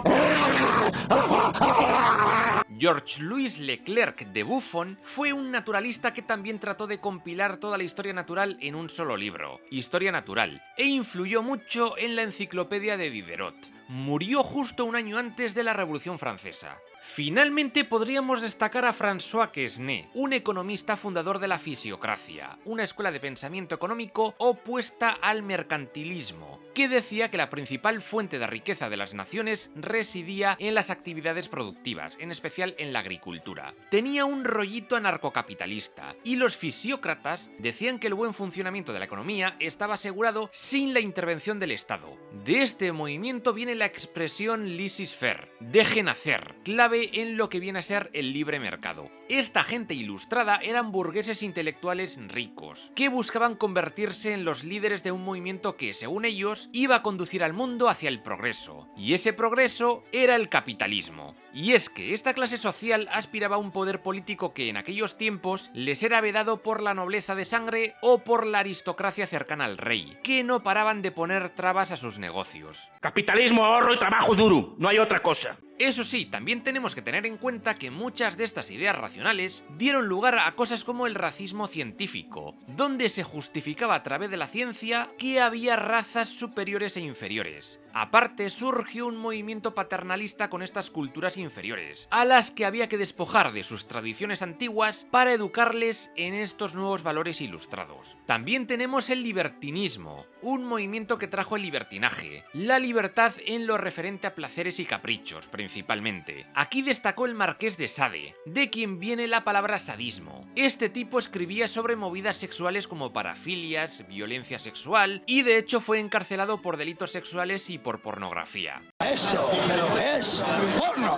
Speaker 1: Georges-Louis Leclerc de Buffon fue un naturalista que también trató de compilar toda la historia natural en un solo libro, Historia Natural, e influyó mucho en la enciclopedia de Diderot. Murió justo un año antes de la Revolución Francesa. Finalmente podríamos destacar a François Quesnay, un economista fundador de la fisiocracia, una escuela de pensamiento económico opuesta al mercantilismo, que decía que la principal fuente de riqueza de las naciones residía en las actividades productivas, en especial en la agricultura. Tenía un rollito anarcocapitalista, y los fisiócratas decían que el buen funcionamiento de la economía estaba asegurado sin la intervención del Estado. De este movimiento viene la expresión laissez-faire, dejen hacer, clave en lo que viene a ser el libre mercado. Esta gente ilustrada eran burgueses intelectuales ricos, que buscaban convertirse en los líderes de un movimiento que, según ellos, iba a conducir al mundo hacia el progreso, y ese progreso era el capitalismo. Y es que esta clase social aspiraba a un poder político que en aquellos tiempos les era vedado por la nobleza de sangre o por la aristocracia cercana al rey, que no paraban de poner trabas a sus negocios.
Speaker 6: Capitalismo, ahorro y trabajo duro, no hay otra cosa.
Speaker 1: Eso sí, también tenemos que tener en cuenta que muchas de estas ideas racionales dieron lugar a cosas como el racismo científico, donde se justificaba a través de la ciencia que había razas superiores e inferiores. Aparte, surgió un movimiento paternalista con estas culturas inferiores, a las que había que despojar de sus tradiciones antiguas para educarles en estos nuevos valores ilustrados. También tenemos el libertinismo, un movimiento que trajo el libertinaje, la libertad en lo referente a placeres y caprichos, principalmente. Aquí destacó el Marqués de Sade, de quien viene la palabra sadismo. Este tipo escribía sobre movidas sexuales como parafilias, violencia sexual, y de hecho fue encarcelado por delitos sexuales y por pornografía.
Speaker 2: Eso es porno.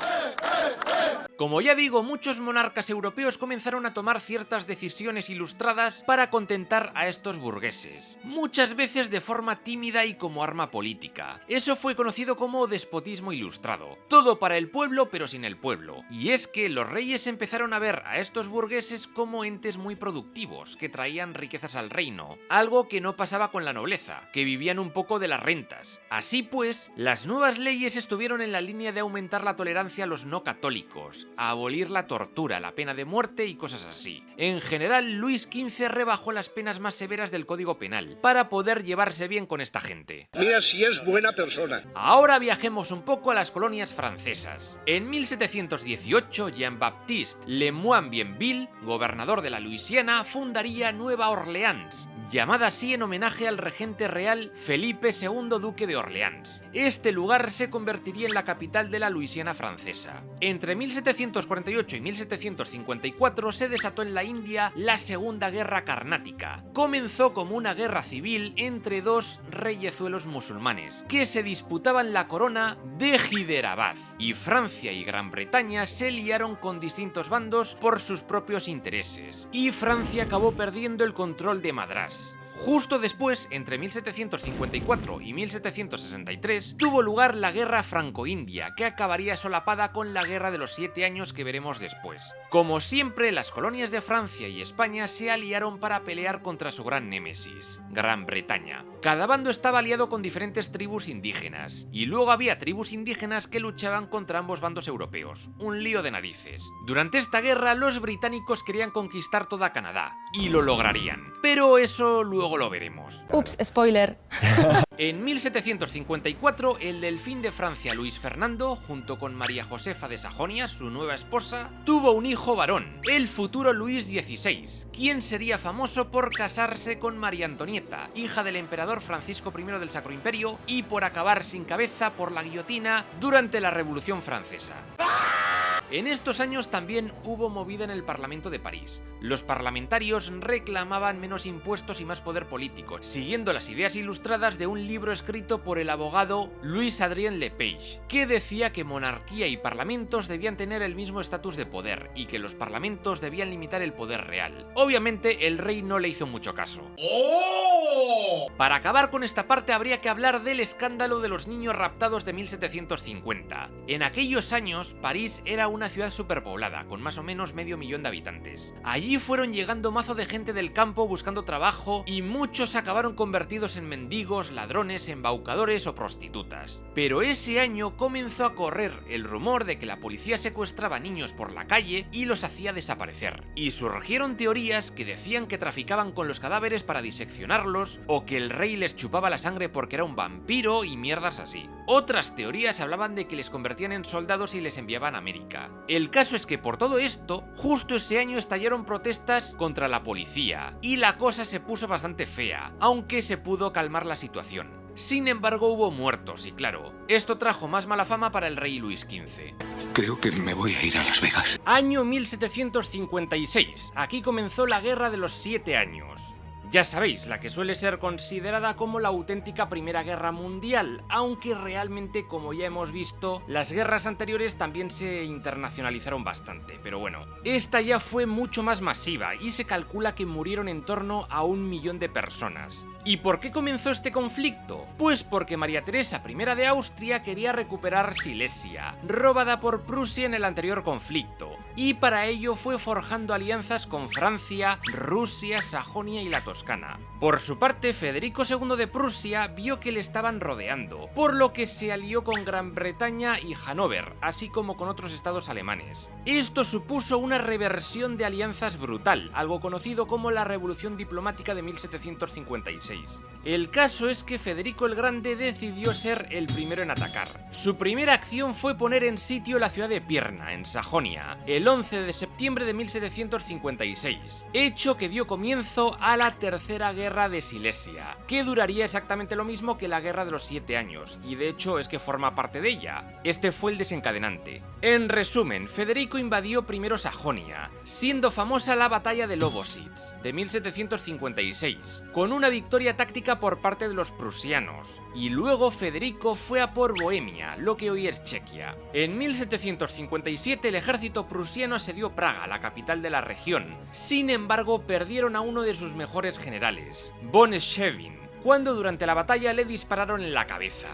Speaker 1: Como ya digo, muchos monarcas europeos comenzaron a tomar ciertas decisiones ilustradas para contentar a estos burgueses, muchas veces de forma tímida y como arma política. Eso fue conocido como despotismo ilustrado, todo para el pueblo pero sin el pueblo. Y es que los reyes empezaron a ver a estos burgueses como entes muy productivos, que traían riquezas al reino, algo que no pasaba con la nobleza, que vivían un poco de las rentas. Así pues, las nuevas leyes estuvieron en la línea de aumentar la tolerancia a los no católicos, a abolir la tortura, la pena de muerte y cosas así. En general, Luis XV rebajó las penas más severas del Código Penal para poder llevarse bien con esta gente.
Speaker 7: Mira si es buena persona.
Speaker 1: Ahora viajemos un poco a las colonias francesas. En 1718, Jean-Baptiste Lemoine-Bienville, gobernador de la Luisiana, fundaría Nueva Orleans, llamada así en homenaje al regente real Felipe II, duque de Orleans. Este lugar se convertiría en la capital de la Luisiana francesa. Entre 1748 y 1754 se desató en la India la Segunda Guerra Carnática. Comenzó como una guerra civil entre dos reyezuelos musulmanes, que se disputaban la corona de Hyderabad, y Francia y Gran Bretaña se liaron con distintos bandos por sus propios intereses, y Francia acabó perdiendo el control de Madrás. Justo después, entre 1754 y 1763, tuvo lugar la Guerra Franco-India, que acabaría solapada con la Guerra de los 7 años que veremos después. Como siempre, las colonias de Francia y España se aliaron para pelear contra su gran némesis, Gran Bretaña. Cada bando estaba aliado con diferentes tribus indígenas, y luego había tribus indígenas que luchaban contra ambos bandos europeos. Un lío de narices. Durante esta guerra, los británicos querían conquistar toda Canadá, y lo lograrían. Pero eso luego lo veremos.
Speaker 10: Ups, spoiler.
Speaker 1: En 1754, el delfín de Francia Luis Fernando, junto con María Josefa de Sajonia, su nueva esposa, tuvo un hijo varón, el futuro Luis XVI, quien sería famoso por casarse con María Antonieta, hija del emperador Francisco I del Sacro Imperio, y por acabar sin cabeza por la guillotina durante la Revolución Francesa. En estos años también hubo movida en el Parlamento de París. Los parlamentarios reclamaban menos impuestos y más poder político, siguiendo las ideas ilustradas de un libro escrito por el abogado Louis-Adrien Lepage, que decía que monarquía y parlamentos debían tener el mismo estatus de poder y que los parlamentos debían limitar el poder real. Obviamente el rey no le hizo mucho caso. Para acabar con esta parte habría que hablar del escándalo de los niños raptados de 1750. En aquellos años, París era una ciudad superpoblada, con más o menos 500.000 de habitantes. Allí fueron llegando mazo de gente del campo buscando trabajo y muchos acabaron convertidos en mendigos, ladrones, embaucadores o prostitutas. Pero ese año comenzó a correr el rumor de que la policía secuestraba niños por la calle y los hacía desaparecer. Y surgieron teorías que decían que traficaban con los cadáveres para diseccionarlos o que el rey les chupaba la sangre porque era un vampiro y mierdas así. Otras teorías hablaban de que les convertían en soldados y les enviaban a América. El caso es que por todo esto, justo ese año estallaron protestas contra la policía y la cosa se puso bastante fea, aunque se pudo calmar la situación. Sin embargo, hubo muertos y claro, esto trajo más mala fama para el rey Luis XV.
Speaker 7: Creo que me voy a ir a Las Vegas.
Speaker 1: Año 1756. Aquí comenzó la Guerra de los 7 años. Ya sabéis, la que suele ser considerada como la auténtica Primera Guerra Mundial, aunque realmente, como ya hemos visto, las guerras anteriores también se internacionalizaron bastante, pero bueno, esta ya fue mucho más masiva y se calcula que murieron en torno a 1 millón de personas. ¿Y por qué comenzó este conflicto? Pues porque María Teresa I de Austria quería recuperar Silesia, robada por Prusia en el anterior conflicto, y para ello fue forjando alianzas con Francia, Rusia, Sajonia y la Toscana. Por su parte, Federico II de Prusia vio que le estaban rodeando, por lo que se alió con Gran Bretaña y Hannover, así como con otros estados alemanes. Esto supuso una reversión de alianzas brutal, algo conocido como la Revolución Diplomática de 1756. El caso es que Federico el Grande decidió ser el primero en atacar. Su primera acción fue poner en sitio la ciudad de Pirna, en Sajonia, el 11 de septiembre de 1756, hecho que dio comienzo a la Tercera Guerra de Silesia, que duraría exactamente lo mismo que la Guerra de los 7 años, y de hecho es que forma parte de ella. Este fue el desencadenante. En resumen, Federico invadió primero Sajonia, siendo famosa la batalla de Lobositz, de 1756, con una victoria táctica por parte de los prusianos, y luego Federico fue a por Bohemia, lo que hoy es Chequia. En 1757 el ejército prusiano asedió Praga, la capital de la región. Sin embargo, perdieron a uno de sus mejores generales, von Schwerin, cuando durante la batalla le dispararon en la cabeza.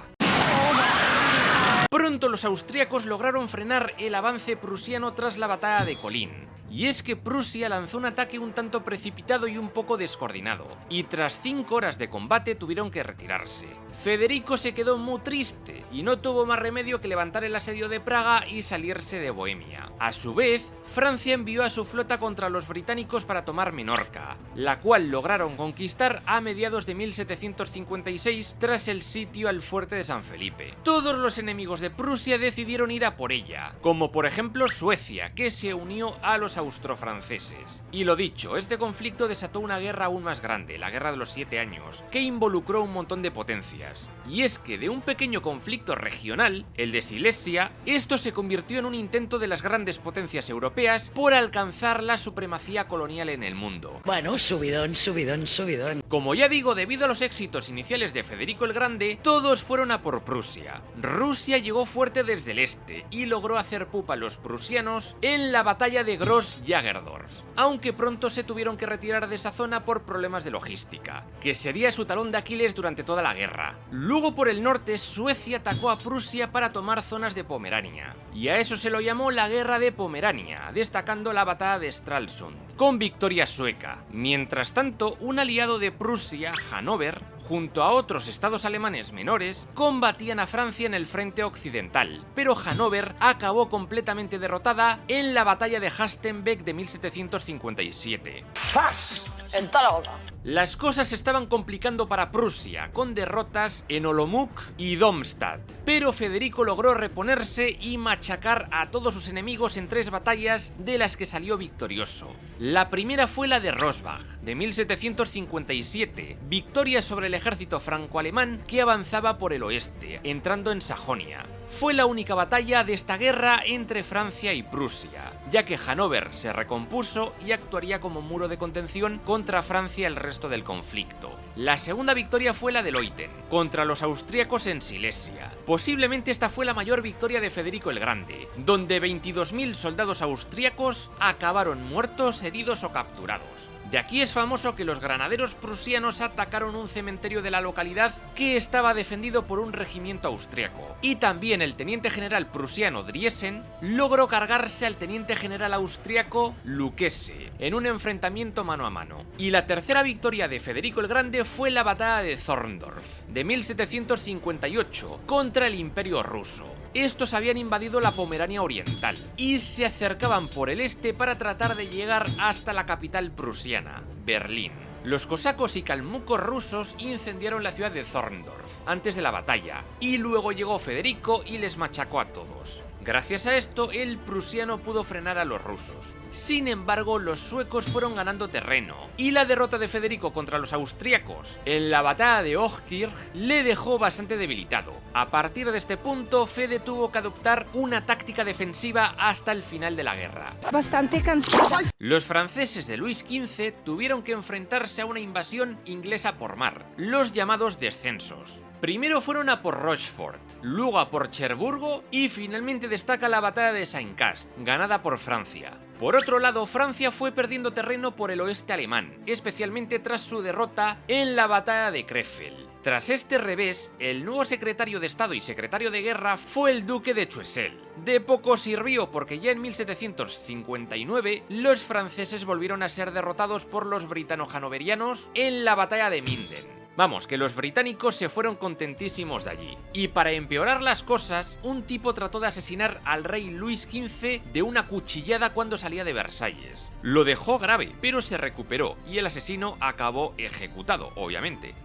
Speaker 1: Pronto los austríacos lograron frenar el avance prusiano tras la batalla de Kolín. Y es que Prusia lanzó un ataque un tanto precipitado y un poco descoordinado, y tras 5 horas de combate tuvieron que retirarse. Federico se quedó muy triste y no tuvo más remedio que levantar el asedio de Praga y salirse de Bohemia. A su vez, Francia envió a su flota contra los británicos para tomar Menorca, la cual lograron conquistar a mediados de 1756 tras el sitio al fuerte de San Felipe. Todos los enemigos de Prusia decidieron ir a por ella, como por ejemplo Suecia, que se unió a los austro-franceses. Y lo dicho, este conflicto desató una guerra aún más grande, la Guerra de los 7 años, que involucró un montón de potencias. Y es que de un pequeño conflicto regional, el de Silesia, esto se convirtió en un intento de las grandes potencias europeas por alcanzar la supremacía colonial en el mundo.
Speaker 2: Bueno, subidón, subidón, subidón.
Speaker 1: Como ya digo, debido a los éxitos iniciales de Federico el Grande, todos fueron a por Prusia. Rusia llegó fuerte desde el este y logró hacer pupa a los prusianos en la batalla de Gross-Jagerdorf, aunque pronto se tuvieron que retirar de esa zona por problemas de logística, que sería su talón de Aquiles durante toda la guerra. Luego por el norte, Suecia atacó a Prusia para tomar zonas de Pomerania, y a eso se lo llamó la Guerra de Pomerania, destacando la batalla de Stralsund, con victoria sueca. Mientras tanto, un aliado de Prusia, Hannover, junto a otros estados alemanes menores, combatían a Francia en el frente occidental, pero Hannover acabó completamente derrotada en la batalla de Hastenbeck de 1757.
Speaker 2: ¡Zas!
Speaker 5: En toda la boca.
Speaker 1: Las cosas se estaban complicando para Prusia, con derrotas en Olomouc y Darmstadt, pero Federico logró reponerse y machacar a todos sus enemigos en 3 batallas de las que salió victorioso. La primera fue la de Rosbach, de 1757, victoria sobre el ejército franco-alemán que avanzaba por el oeste, entrando en Sajonia. Fue la única batalla de esta guerra entre Francia y Prusia, ya que Hannover se recompuso y actuaría como muro de contención contra Francia el resto del conflicto. La segunda victoria fue la de Leuthen, contra los austríacos en Silesia. Posiblemente esta fue la mayor victoria de Federico el Grande, donde 22.000 soldados austríacos acabaron muertos, heridos o capturados. De aquí es famoso que los granaderos prusianos atacaron un cementerio de la localidad que estaba defendido por un regimiento austriaco. Y también el teniente general prusiano Driesen logró cargarse al teniente general austriaco Lucchese en un enfrentamiento mano a mano. Y la tercera victoria de Federico el Grande fue la batalla de Zorndorf, de 1758, contra el Imperio ruso. Estos habían invadido la Pomerania Oriental y se acercaban por el este para tratar de llegar hasta la capital prusiana, Berlín. Los cosacos y calmucos rusos incendiaron la ciudad de Zorndorf antes de la batalla, y luego llegó Federico y les machacó a todos. Gracias a esto, el prusiano pudo frenar a los rusos. Sin embargo, los suecos fueron ganando terreno, y la derrota de Federico contra los austríacos en la batalla de Hochkirch le dejó bastante debilitado. A partir de este punto, Fede tuvo que adoptar una táctica defensiva hasta el final de la guerra.
Speaker 5: Bastante cansada.
Speaker 1: Los franceses de Luis XV tuvieron que enfrentarse a una invasión inglesa por mar, los llamados descensos. Primero fueron a por Rochefort, luego a por Cherburgo y finalmente destaca la batalla de Saint-Cast, ganada por Francia. Por otro lado, Francia fue perdiendo terreno por el oeste alemán, especialmente tras su derrota en la batalla de Krefeld. Tras este revés, el nuevo secretario de Estado y secretario de Guerra fue el duque de Choiseul. De poco sirvió porque ya en 1759 los franceses volvieron a ser derrotados por los britano-hanoverianos en la batalla de Minden. Vamos, que los británicos se fueron contentísimos de allí. Y para empeorar las cosas, un tipo trató de asesinar al rey Luis XV de una cuchillada cuando salía de Versalles. Lo dejó grave, pero se recuperó y el asesino acabó ejecutado, obviamente.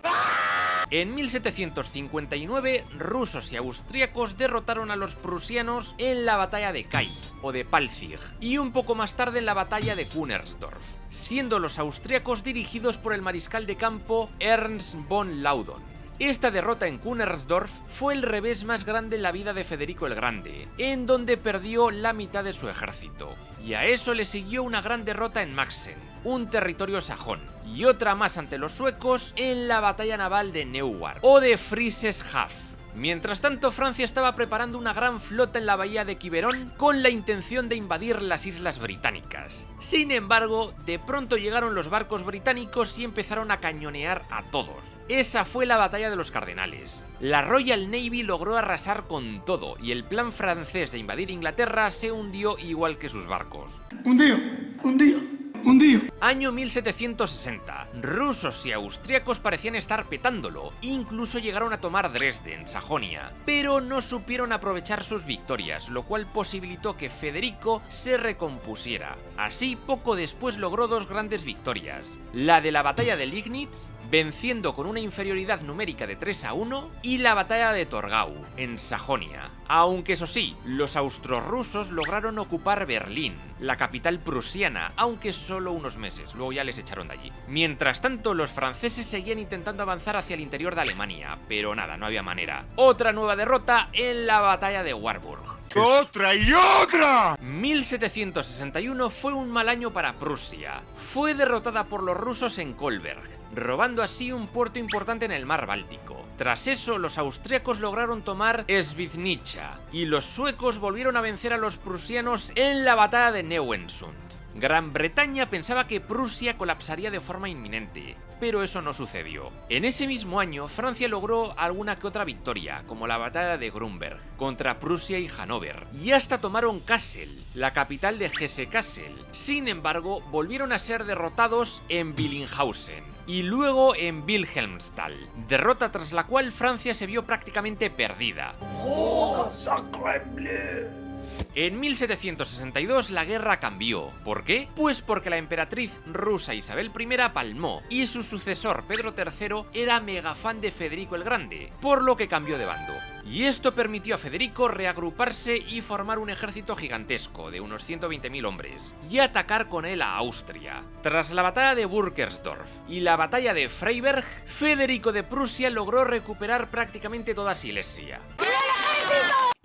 Speaker 1: En 1759, rusos y austríacos derrotaron a los prusianos en la batalla de Kai, o de Palzig, y un poco más tarde en la batalla de Kunersdorf, siendo los austríacos dirigidos por el mariscal de campo Ernst von Laudon. Esta derrota en Kunersdorf fue el revés más grande en la vida de Federico el Grande, en donde perdió la mitad de su ejército. Y a eso le siguió una gran derrota en Maxen, un territorio sajón, y otra más ante los suecos en la batalla naval de Neuwark, o de Frieseshafen. Mientras tanto, Francia estaba preparando una gran flota en la bahía de Quiberon con la intención de invadir las islas británicas. Sin embargo, de pronto llegaron los barcos británicos y empezaron a cañonear a todos. Esa fue la batalla de los Cardenales. La Royal Navy logró arrasar con todo y el plan francés de invadir Inglaterra se hundió igual que sus barcos.
Speaker 6: Hundido.
Speaker 1: Año 1760. Rusos y austríacos parecían estar petándolo, incluso llegaron a tomar Dresden, Sajonia, pero no supieron aprovechar sus victorias, lo cual posibilitó que Federico se recompusiera. Así, poco después logró dos grandes victorias, la de la batalla de Liegnitz, venciendo con una inferioridad numérica de 3-1, y la batalla de Torgau, en Sajonia. Aunque eso sí, los austrorrusos lograron ocupar Berlín, la capital prusiana, aunque solo unos meses, luego ya les echaron de allí. Mientras tanto, los franceses seguían intentando avanzar hacia el interior de Alemania, pero nada, no había manera. Otra nueva derrota en la batalla de Warburg.
Speaker 3: ¡Otra y otra!
Speaker 1: 1761 fue un mal año para Prusia. Fue derrotada por los rusos en Kolberg, robando así un puerto importante en el mar Báltico. Tras eso, los austríacos lograron tomar Svitnica, y los suecos volvieron a vencer a los prusianos en la batalla de Neuensund. Gran Bretaña pensaba que Prusia colapsaría de forma inminente, pero eso no sucedió. En ese mismo año, Francia logró alguna que otra victoria, como la batalla de Grunberg, contra Prusia y Hannover, y hasta tomaron Kassel, la capital de Hesse-Kassel. Sin embargo, volvieron a ser derrotados en Billinghausen y luego en Wilhelmsthal, derrota tras la cual Francia se vio prácticamente perdida. En 1762 la guerra cambió. ¿Por qué? Pues porque la emperatriz rusa Isabel I palmó y su sucesor Pedro III era mega fan de Federico el Grande, por lo que cambió de bando. Y esto permitió a Federico reagruparse y formar un ejército gigantesco de unos 120.000 hombres y atacar con él a Austria. Tras la batalla de Burkersdorf y la batalla de Freiberg, Federico de Prusia logró recuperar prácticamente toda Silesia.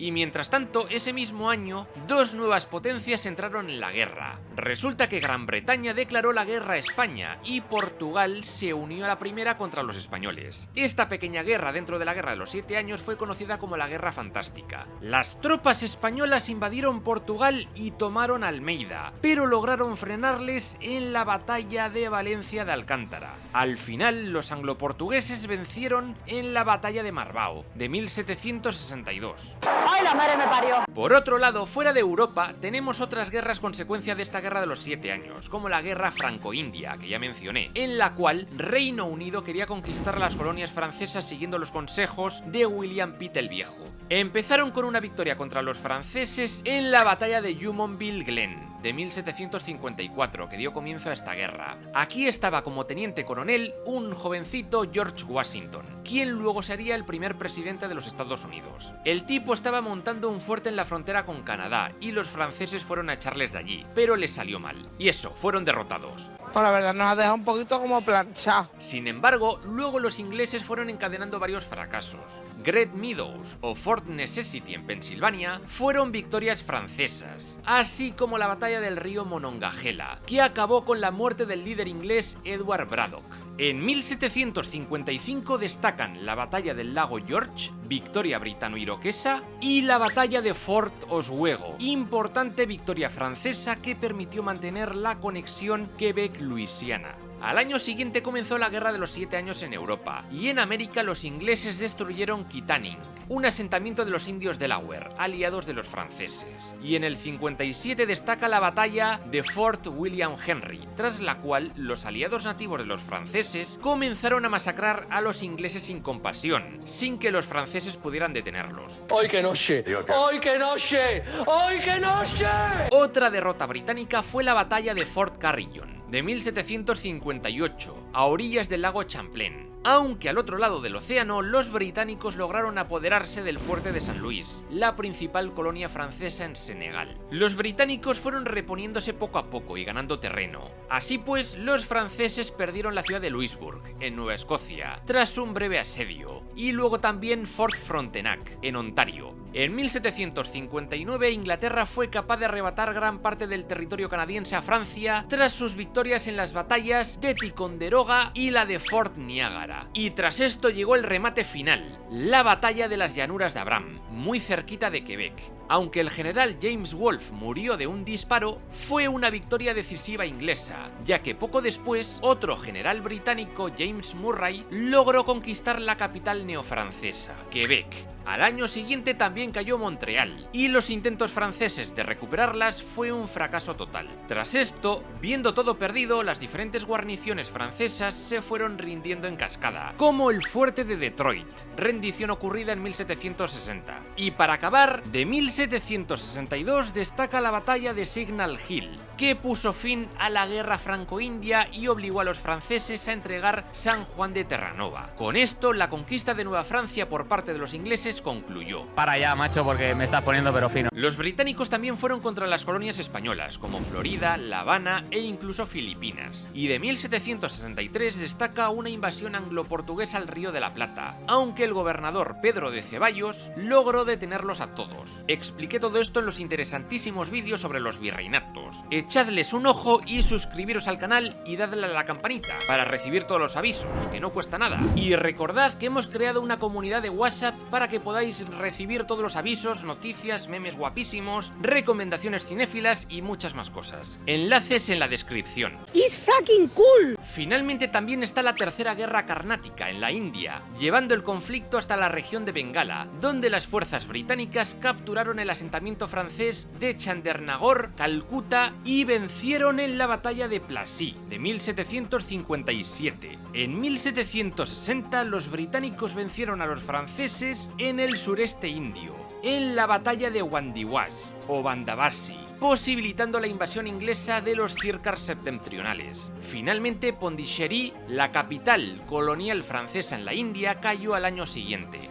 Speaker 1: Y mientras tanto, ese mismo año, dos nuevas potencias entraron en la guerra. Resulta que Gran Bretaña declaró la guerra a España y Portugal se unió a la primera contra los españoles. Esta pequeña guerra dentro de la Guerra de los 7 años fue conocida como la Guerra Fantástica. Las tropas españolas invadieron Portugal y tomaron Almeida, pero lograron frenarles en la batalla de Valencia de Alcántara. Al final, los angloportugueses vencieron en la batalla de Marbao, de 1762.
Speaker 5: ¡Ay, la madre me parió!
Speaker 1: Por otro lado, fuera de Europa, tenemos otras guerras consecuencia de esta guerra de los 7 años, como la guerra franco-india, que ya mencioné, en la cual Reino Unido quería conquistar las colonias francesas siguiendo los consejos de William Pitt el Viejo. Empezaron con una victoria contra los franceses en la batalla de Jumonville Glen, de 1754, que dio comienzo a esta guerra. Aquí estaba como teniente coronel un jovencito George Washington, quien luego sería el primer presidente de los Estados Unidos. El tipo estaba montando un fuerte en la frontera con Canadá y los franceses fueron a echarles de allí, pero les salió mal. Y eso, fueron derrotados.
Speaker 2: Pues la verdad nos ha dejado un poquito como planchado.
Speaker 1: Sin embargo, luego los ingleses fueron encadenando varios fracasos. Great Meadows o Fort Necessity en Pensilvania fueron victorias francesas, así como la batalla del río Monongahela, que acabó con la muerte del líder inglés Edward Braddock. En 1755 destacan la batalla del lago George, victoria britano-iroquesa, y la batalla de Fort Oswego, importante victoria francesa que permitió mantener la conexión Quebec-Luisiana. Al año siguiente comenzó la Guerra de los 7 Años en Europa, y en América los ingleses destruyeron Kittanning, un asentamiento de los indios Delaware, aliados de los franceses. Y en el 57 destaca la batalla de Fort William Henry, tras la cual los aliados nativos de los franceses comenzaron a masacrar a los ingleses sin compasión, sin que los franceses pudieran detenerlos.
Speaker 10: ¡Ay, qué noche! ¡Ay, qué noche! ¡Ay, qué noche!
Speaker 1: Otra derrota británica fue la batalla de Fort Carillon, de 1758, a orillas del lago Champlain, aunque al otro lado del océano los británicos lograron apoderarse del fuerte de San Luis, la principal colonia francesa en Senegal. Los británicos fueron reponiéndose poco a poco y ganando terreno. Así pues, los franceses perdieron la ciudad de Louisbourg, en Nueva Escocia, tras un breve asedio, y luego también Fort Frontenac, en Ontario. En 1759 Inglaterra fue capaz de arrebatar gran parte del territorio canadiense a Francia tras sus victorias en las batallas de Ticonderoga y la de Fort Niagara. Y tras esto llegó el remate final, la batalla de las llanuras de Abraham, muy cerquita de Quebec. Aunque el general James Wolfe murió de un disparo, fue una victoria decisiva inglesa, ya que poco después otro general británico, James Murray, logró conquistar la capital neofrancesa, Quebec. Al año siguiente también cayó Montreal, y los intentos franceses de recuperarlas fue un fracaso total. Tras esto, viendo todo perdido, las diferentes guarniciones francesas se fueron rindiendo en cascada, como el fuerte de Detroit, rendición ocurrida en 1760. Y para acabar, de 1762 destaca la batalla de Signal Hill, que puso fin a la guerra franco-india y obligó a los franceses a entregar San Juan de Terranova. Con esto, la conquista de Nueva Francia por parte de los ingleses concluyó.
Speaker 11: Para ya, macho, porque me estás poniendo pero fino.
Speaker 1: Los británicos también fueron contra las colonias españolas, como Florida, La Habana e incluso Filipinas. Y de 1763 destaca una invasión anglo-portuguesa al Río de la Plata, aunque el gobernador Pedro de Ceballos logró detenerlos a todos. Expliqué todo esto en los interesantísimos vídeos sobre los virreinatos. Echadles un ojo y suscribiros al canal y dadle a la campanita para recibir todos los avisos, que no cuesta nada. Y recordad que hemos creado una comunidad de WhatsApp para que podáis recibir todos los avisos, noticias, memes guapísimos, recomendaciones cinéfilas y muchas más cosas. Enlaces en la descripción.
Speaker 5: It's fucking cool.
Speaker 1: Finalmente también está la Tercera Guerra Carnática en la India, llevando el conflicto hasta la región de Bengala, donde las fuerzas británicas capturaron el asentamiento francés de Chandernagor, Calcuta y vencieron en la batalla de Plassey de 1757. En 1760 los británicos vencieron a los franceses en el sureste indio, en la batalla de Wandiwas o Bandavasi, posibilitando la invasión inglesa de los Circars septentrionales. Finalmente, Pondicherry, la capital colonial francesa en la India, cayó al año siguiente.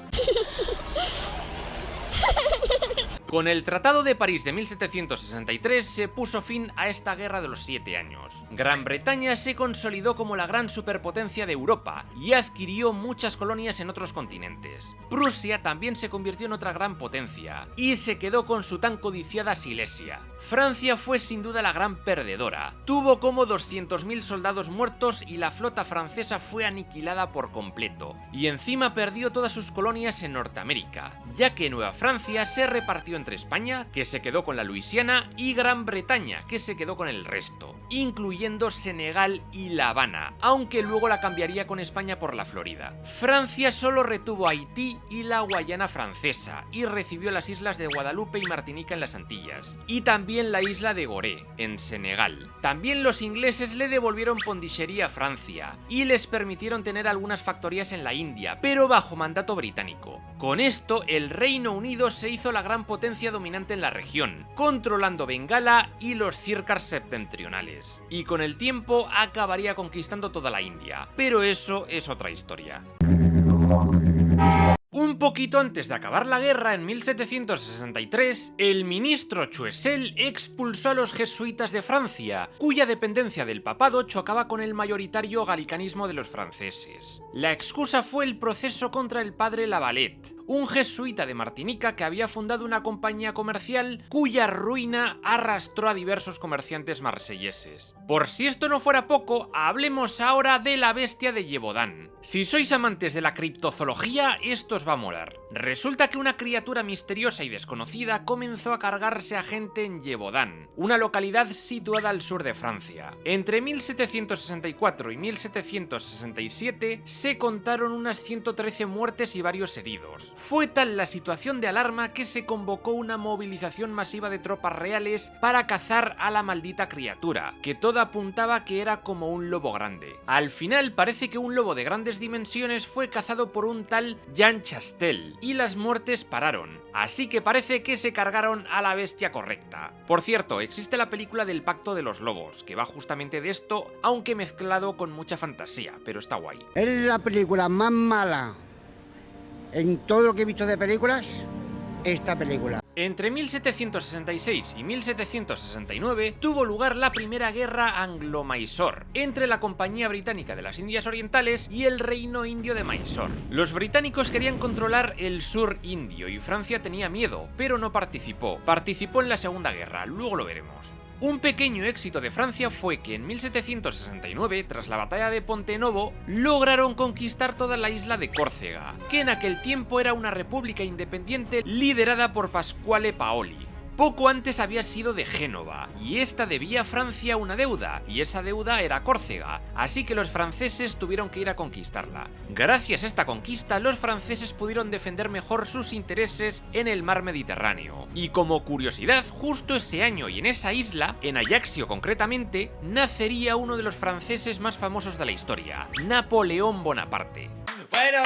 Speaker 1: Con el Tratado de París de 1763 se puso fin a esta guerra de los 7 años. Gran Bretaña se consolidó como la gran superpotencia de Europa y adquirió muchas colonias en otros continentes. Prusia también se convirtió en otra gran potencia y se quedó con su tan codiciada Silesia. Francia fue sin duda la gran perdedora. Tuvo como 200.000 soldados muertos y la flota francesa fue aniquilada por completo. Y encima perdió todas sus colonias en Norteamérica, ya que Nueva Francia se repartió entre España, que se quedó con la Luisiana, y Gran Bretaña, que se quedó con el resto, incluyendo Senegal y La Habana, aunque luego la cambiaría con España por la Florida. Francia solo retuvo Haití y la Guayana Francesa, y recibió las islas de Guadalupe y Martinica en las Antillas, y también la isla de Gorée, en Senegal. También los ingleses le devolvieron Pondicherry a Francia, y les permitieron tener algunas factorías en la India, pero bajo mandato británico. Con esto, el Reino Unido se hizo la gran potencia potencia dominante en la región, controlando Bengala y los Circars septentrionales. Y con el tiempo acabaría conquistando toda la India, pero eso es otra historia. Un poquito antes de acabar la guerra, en 1763, el ministro Choiseul expulsó a los jesuitas de Francia, cuya dependencia del papado chocaba con el mayoritario galicanismo de los franceses. La excusa fue el proceso contra el padre Lavalette, un jesuita de Martinica que había fundado una compañía comercial cuya ruina arrastró a diversos comerciantes marselleses. Por si esto no fuera poco, hablemos ahora de la bestia de Gévaudan. Si sois amantes de la criptozoología, esto os va a molar. Resulta que una criatura misteriosa y desconocida comenzó a cargarse a gente en Gévaudan, una localidad situada al sur de Francia. Entre 1764 y 1767 se contaron unas 113 muertes y varios heridos. Fue tal la situación de alarma que se convocó una movilización masiva de tropas reales para cazar a la maldita criatura, que todo apuntaba que era como un lobo grande. Al final parece que un lobo de grandes dimensiones fue cazado por un tal Jean Chastel, y las muertes pararon, así que parece que se cargaron a la bestia correcta. Por cierto, existe la película del Pacto de los Lobos, que va justamente de esto, aunque mezclado con mucha fantasía, pero está guay.
Speaker 2: Es la película más mala en todo lo que he visto de películas, esta película.
Speaker 1: Entre 1766 y 1769 tuvo lugar la primera guerra anglo-Mysore entre la Compañía Británica de las Indias Orientales y el Reino Indio de Mysore. Los británicos querían controlar el sur indio y Francia tenía miedo, pero no participó. Participó en la Segunda Guerra, luego lo veremos. Un pequeño éxito de Francia fue que en 1769, tras la batalla de Ponte Novo, lograron conquistar toda la isla de Córcega, que en aquel tiempo era una república independiente liderada por Pasquale Paoli. Poco antes había sido de Génova, y esta debía a Francia una deuda, y esa deuda era Córcega, así que los franceses tuvieron que ir a conquistarla. Gracias a esta conquista, los franceses pudieron defender mejor sus intereses en el mar Mediterráneo. Y como curiosidad, justo ese año y en esa isla, en Ajaccio concretamente, nacería uno de los franceses más famosos de la historia, Napoleón Bonaparte.
Speaker 10: Bueno.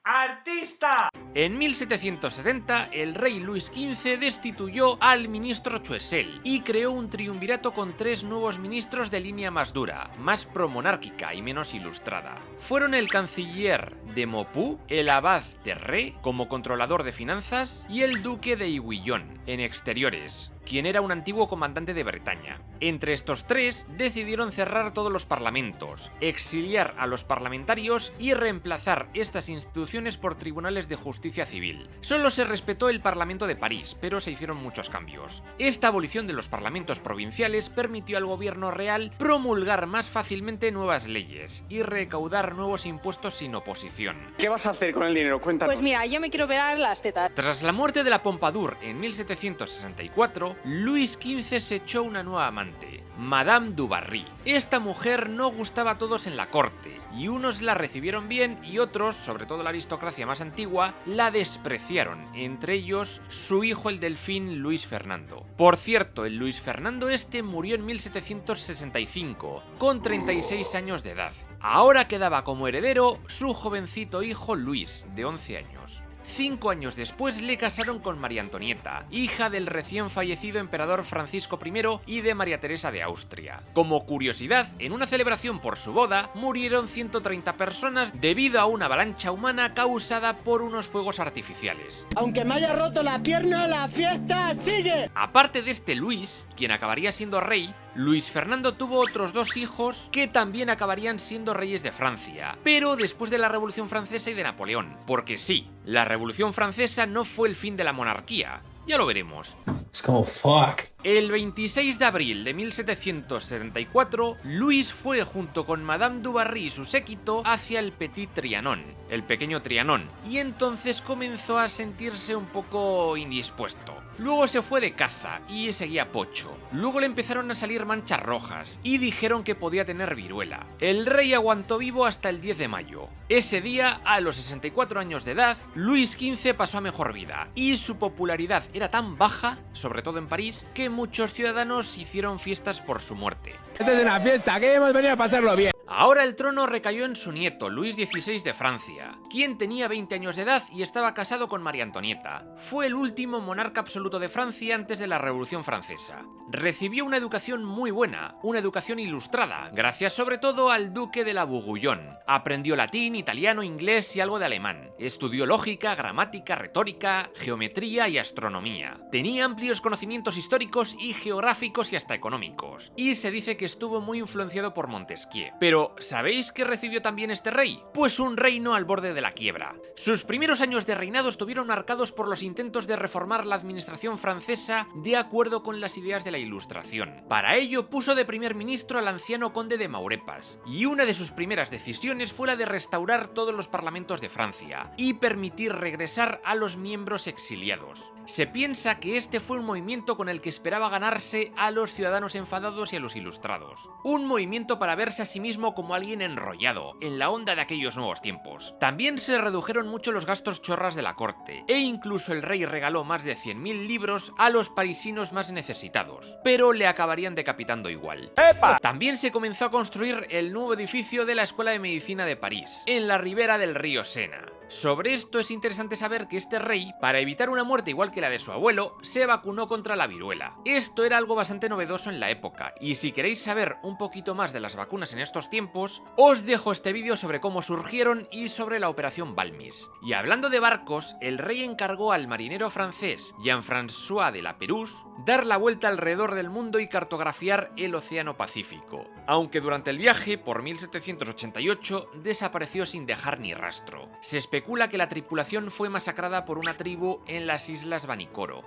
Speaker 10: ¡Artista!
Speaker 1: En 1770, el rey Luis XV destituyó al ministro Choiseul y creó un triunvirato con 3 nuevos ministros de línea más dura, más promonárquica y menos ilustrada. Fueron el canciller de Maupeou, el abad Terré como controlador de finanzas y el duque de Aiguillon en exteriores, quien era un antiguo comandante de Bretaña. Entre estos 3 decidieron cerrar todos los parlamentos, exiliar a los parlamentarios y reemplazar estas instituciones por tribunales de justicia civil. Solo se respetó el Parlamento de París, pero se hicieron muchos cambios. Esta abolición de los parlamentos provinciales permitió al gobierno real promulgar más fácilmente nuevas leyes y recaudar nuevos impuestos sin oposición.
Speaker 6: ¿Qué vas a hacer con el dinero? Cuéntanos.
Speaker 5: Pues mira, yo me quiero operar las tetas.
Speaker 1: Tras la muerte de la Pompadour en 1764, Luis XV se echó una nueva amante, Madame du Barry. Esta mujer no gustaba a todos en la corte, y unos la recibieron bien y otros, sobre todo la aristocracia más antigua, la despreciaron, entre ellos su hijo el delfín Luis Fernando. Por cierto, el Luis Fernando este murió en 1765, con 36 años de edad. Ahora quedaba como heredero su jovencito hijo Luis, de 11 años. 5 años después le casaron con María Antonieta, hija del recién fallecido emperador Francisco I y de María Teresa de Austria. Como curiosidad, en una celebración por su boda, murieron 130 personas debido a una avalancha humana causada por unos fuegos artificiales.
Speaker 2: Aunque me haya roto la pierna, la fiesta sigue.
Speaker 1: Aparte de este Luis, quien acabaría siendo rey, Luis Fernando tuvo otros 2 hijos que también acabarían siendo reyes de Francia, pero después de la Revolución Francesa y de Napoleón, porque sí, la Revolución Francesa no fue el fin de la monarquía. Ya lo veremos.
Speaker 10: Es como fuck.
Speaker 1: El 26 de abril de 1774, Luis fue junto con Madame du Barry y su séquito hacia el Petit Trianon, el pequeño Trianón, y entonces comenzó a sentirse un poco indispuesto. Luego se fue de caza y seguía pocho. Luego le empezaron a salir manchas rojas y dijeron que podía tener viruela. El rey aguantó vivo hasta el 10 de mayo. Ese día, a los 64 años de edad, Luis XV pasó a mejor vida y su popularidad era tan baja, sobre todo en París, que muchos ciudadanos hicieron fiestas por su muerte.
Speaker 2: Esta es una fiesta, que hemos venido a pasarlo bien.
Speaker 1: Ahora el trono recayó en su nieto, Luis XVI de Francia, quien tenía 20 años de edad y estaba casado con María Antonieta. Fue el último monarca absoluto de Francia antes de la Revolución Francesa. Recibió una educación muy buena, una educación ilustrada, gracias sobre todo al duque de la Bourguignon. Aprendió latín, italiano, inglés y algo de alemán. Estudió lógica, gramática, retórica, geometría y astronomía. Tenía amplios conocimientos históricos y geográficos y hasta económicos. Y se dice que estuvo muy influenciado por Montesquieu. Pero, ¿sabéis qué recibió también este rey? Pues un reino al borde de la quiebra. Sus primeros años de reinado estuvieron marcados por los intentos de reformar la administración francesa de acuerdo con las ideas de la Ilustración. Para ello puso de primer ministro al anciano conde de Maurepas, y una de sus primeras decisiones fue la de restaurar todos los parlamentos de Francia y permitir regresar a los miembros exiliados. Se piensa que este fue un movimiento con el que esperaba ganarse a los ciudadanos enfadados y a los ilustrados. Un movimiento para verse a sí mismo como alguien enrollado, en la onda de aquellos nuevos tiempos. También se redujeron mucho los gastos chorras de la corte, e incluso el rey regaló más de 100.000 libros a los parisinos más necesitados, pero le acabarían decapitando igual. ¡Epa! También se comenzó a construir el nuevo edificio de la Escuela de Medicina de París, en la ribera del río Sena. Sobre esto es interesante saber que este rey, para evitar una muerte igual que la de su abuelo, se vacunó contra la viruela. Esto era algo bastante novedoso en la época, y si queréis saber un poquito más de las vacunas en estos tiempos, os dejo este vídeo sobre cómo surgieron y sobre la operación Balmis. Y hablando de barcos, el rey encargó al marinero francés Jean-François de la Pérouse dar la vuelta alrededor del mundo y cartografiar el Océano Pacífico, aunque durante el viaje, por 1788, desapareció sin dejar ni rastro. Se especula que la tripulación fue masacrada por una tribu en las islas Vanikoro.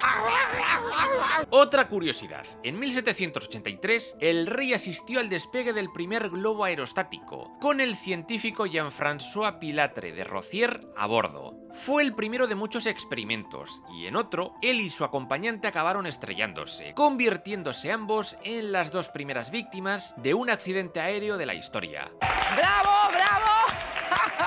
Speaker 1: Otra curiosidad, en 1783 el rey asistió al despegue del primer globo aerostático, con el científico Jean-François Pilatre de Rosier a bordo. Fue el primero de muchos experimentos, y en otro, él y su acompañante acabaron estrellándose, convirtiéndose ambos en las dos primeras víctimas de un accidente aéreo de la historia.
Speaker 10: ¡Bravo, bravo!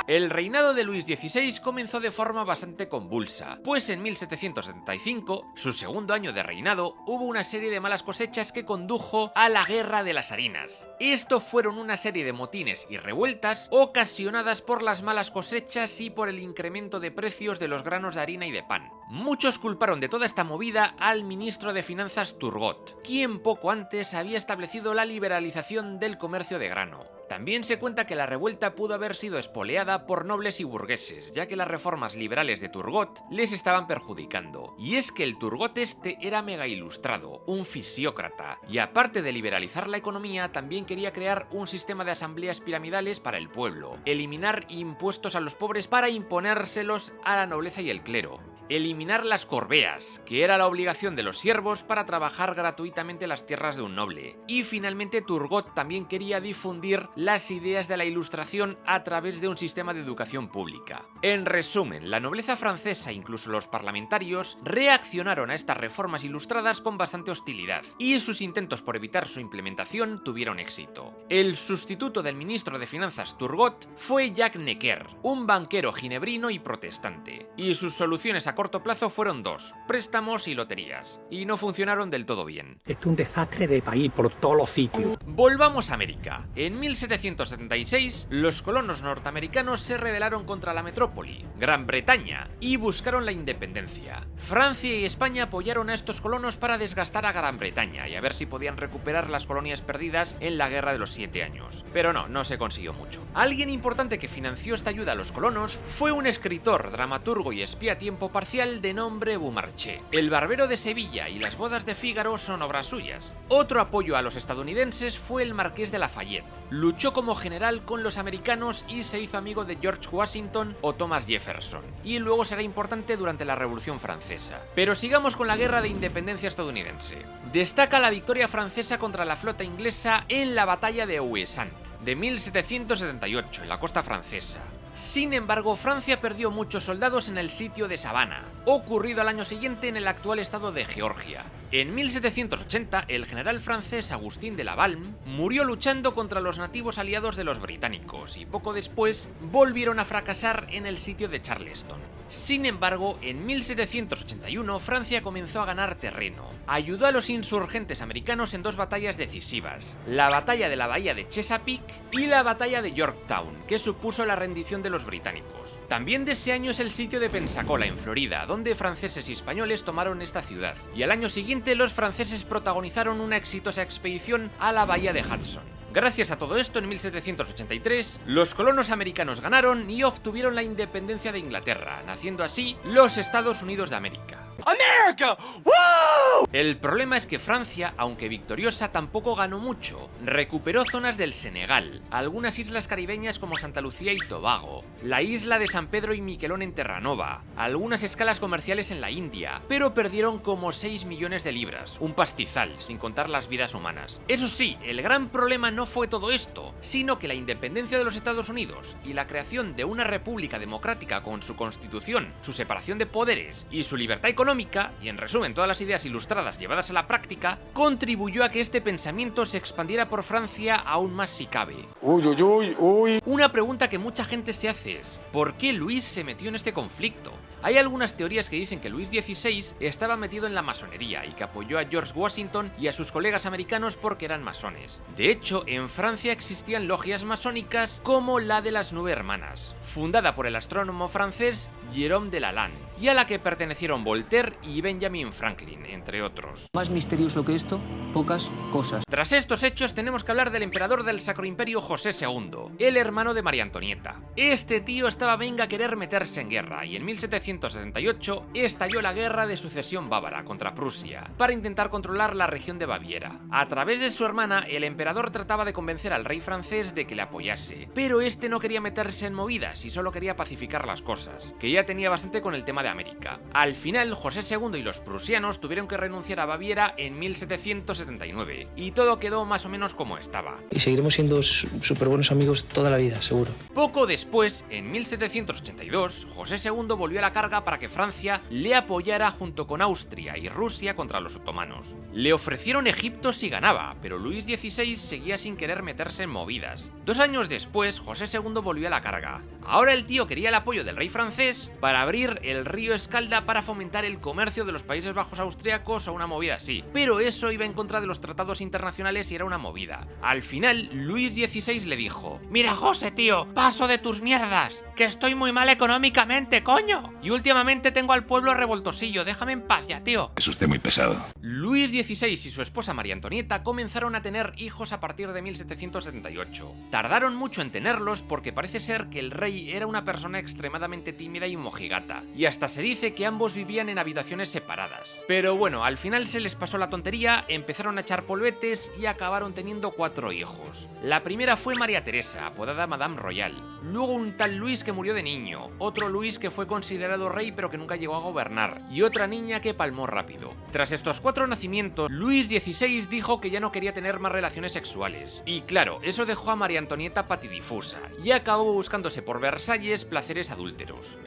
Speaker 1: El reinado de Luis XVI comenzó de forma bastante convulsa, pues en 1775, su segundo año de reinado, hubo una serie de malas cosechas que condujo a la Guerra de las Harinas. Esto fueron una serie de motines y revueltas ocasionadas por las malas cosechas y por el incremento de precios de los granos de harina y de pan. Muchos culparon de toda esta movida al ministro de Finanzas Turgot, quien poco antes había establecido la liberalización del comercio de grano. También se cuenta que la revuelta pudo haber sido espoleada por nobles y burgueses, ya que las reformas liberales de Turgot les estaban perjudicando. Y es que el Turgot este era mega ilustrado, un fisiócrata, y aparte de liberalizar la economía, también quería crear un sistema de asambleas piramidales para el pueblo, eliminar impuestos a los pobres para imponérselos a la nobleza y el clero, eliminar las corveas, que era la obligación de los siervos para trabajar gratuitamente las tierras de un noble. Y finalmente Turgot también quería difundir las ideas de la Ilustración a través de un sistema de educación pública. En resumen, la nobleza francesa e incluso los parlamentarios reaccionaron a estas reformas ilustradas con bastante hostilidad, y sus intentos por evitar su implementación tuvieron éxito. El sustituto del ministro de Finanzas Turgot fue Jacques Necker, un banquero ginebrino y protestante, y sus soluciones a corto plazo fueron dos: préstamos y loterías, y no funcionaron del todo bien.
Speaker 6: Esto es un desastre de país por todos los sitios.
Speaker 1: Volvamos a América. En 1776, los colonos norteamericanos se rebelaron contra la metrópoli, Gran Bretaña, y buscaron la independencia. Francia y España apoyaron a estos colonos para desgastar a Gran Bretaña y a ver si podían recuperar las colonias perdidas en la Guerra de los 7 años. Pero no se consiguió mucho. Alguien importante que financió esta ayuda a los colonos fue un escritor, dramaturgo y espía a tiempo parcial de nombre Beaumarchais. El Barbero de Sevilla y Las bodas de Fígaro son obras suyas. Otro apoyo a los estadounidenses fue el Marqués de Lafayette. Luchó como general con los americanos y se hizo amigo de George Washington o Thomas Jefferson, y luego será importante durante la Revolución Francesa. Pero sigamos con la Guerra de Independencia estadounidense. Destaca la victoria francesa contra la flota inglesa en la batalla de Ouessant, de 1778, en la costa francesa. Sin embargo, Francia perdió muchos soldados en el sitio de Savannah, ocurrido al año siguiente en el actual estado de Georgia. En 1780, el general francés Agustín de Lavalme murió luchando contra los nativos aliados de los británicos y poco después volvieron a fracasar en el sitio de Charleston. Sin embargo, en 1781 Francia comenzó a ganar terreno. Ayudó a los insurgentes americanos en dos batallas decisivas, la batalla de la bahía de Chesapeake y la batalla de Yorktown, que supuso la rendición de los británicos. También de ese año es el sitio de Pensacola, en Florida, donde franceses y españoles tomaron esta ciudad, y al año siguiente los franceses protagonizaron una exitosa expedición a la bahía de Hudson. Gracias a todo esto, en 1783, los colonos americanos ganaron y obtuvieron la independencia de Inglaterra, naciendo así los Estados Unidos de América. ¡América! ¡Woo! El problema es que Francia, aunque victoriosa, tampoco ganó mucho. Recuperó zonas del Senegal, algunas islas caribeñas como Santa Lucía y Tobago, la isla de San Pedro y Miquelón en Terranova, algunas escalas comerciales en la India, pero perdieron como 6 millones de libras, un pastizal, sin contar las vidas humanas. Eso sí, el gran problema no fue todo esto, sino que la independencia de los Estados Unidos y la creación de una república democrática con su constitución, su separación de poderes y su libertad económica, y en resumen todas las ideas ilustradas llevadas a la práctica, contribuyó a que este pensamiento se expandiera por Francia aún más si cabe. Una pregunta que mucha gente se hace es, ¿por qué Luis se metió en este conflicto? Hay algunas teorías que dicen que Luis XVI estaba metido en la masonería y que apoyó a George Washington y a sus colegas americanos porque eran masones. De hecho, en Francia existían logias masónicas como la de las 9 Hermanas, fundada por el astrónomo francés Jérôme de Lalande, y a la que pertenecieron Voltaire y Benjamin Franklin, entre otros.
Speaker 10: Más misterioso que esto, pocas cosas.
Speaker 1: Tras estos hechos tenemos que hablar del emperador del Sacro Imperio José II, el hermano de María Antonieta. Este tío estaba venga a querer meterse en guerra y en 1778 estalló la guerra de sucesión bávara contra Prusia para intentar controlar la región de Baviera. A través de su hermana, el emperador trataba de convencer al rey francés de que le apoyase, pero este no quería meterse en movidas y solo quería pacificar las cosas, que ya tenía bastante con el tema de América. Al final, José II y los prusianos tuvieron que renunciar a Baviera en 1779 y todo quedó más o menos como estaba.
Speaker 10: Y seguiremos siendo súper buenos amigos toda la vida, seguro.
Speaker 1: Poco después, en 1782, José II volvió a la carga para que Francia le apoyara junto con Austria y Rusia contra los otomanos. Le ofrecieron Egipto si ganaba, pero Luis XVI seguía sin querer meterse en movidas. 2 años después, José II volvió a la carga. Ahora el tío quería el apoyo del rey francés para abrir el río Escalda para fomentar el comercio de los Países Bajos austriacos o una movida así, pero eso iba en contra de los tratados internacionales y era una movida. Al final, Luis XVI le dijo: «Mira, José, tío, paso de tus mierdas, que estoy muy mal económicamente, coño, y últimamente tengo al pueblo revoltosillo, déjame en paz ya, tío».
Speaker 7: Es usted muy pesado.
Speaker 1: Luis XVI y su esposa María Antonieta comenzaron a tener hijos a partir de 1778. Tardaron mucho en tenerlos porque parece ser que el rey era una persona extremadamente tímida y mojigata, y hasta se dice que ambos vivían en habitaciones separadas. Pero bueno, al final se les pasó la tontería, empezaron a echar polvetes y acabaron teniendo 4 hijos. La primera fue María Teresa, apodada Madame Royal. Luego un tal Luis que murió de niño, otro Luis que fue considerado rey pero que nunca llegó a gobernar, y otra niña que palmó rápido. Tras estos 4 nacimientos, Luis XVI dijo que ya no quería tener más relaciones sexuales. Y claro, eso dejó a María Antonieta patidifusa, y acabó buscándose por Versalles placeres adúlteros.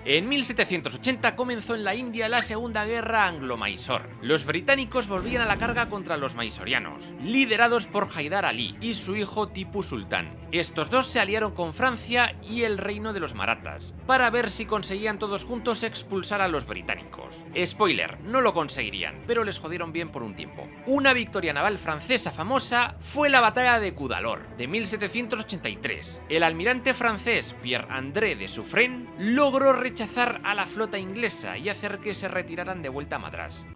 Speaker 1: En 1780 comenzó en la India la Segunda Guerra Anglo-Mysore. Los británicos volvían a la carga contra los mysorianos, liderados por Haidar Ali y su hijo Tipu Sultán. Estos dos se aliaron con Francia y el reino de los marathas, para ver si conseguían todos juntos expulsar a los británicos. Spoiler, no lo conseguirían, pero les jodieron bien por un tiempo. Una victoria naval francesa famosa fue la batalla de Cuddalore, de 1783. El almirante francés Pierre-André de Suffren logró rechazar a la flota inglesa y hacer que se retiraran de vuelta a Madrás.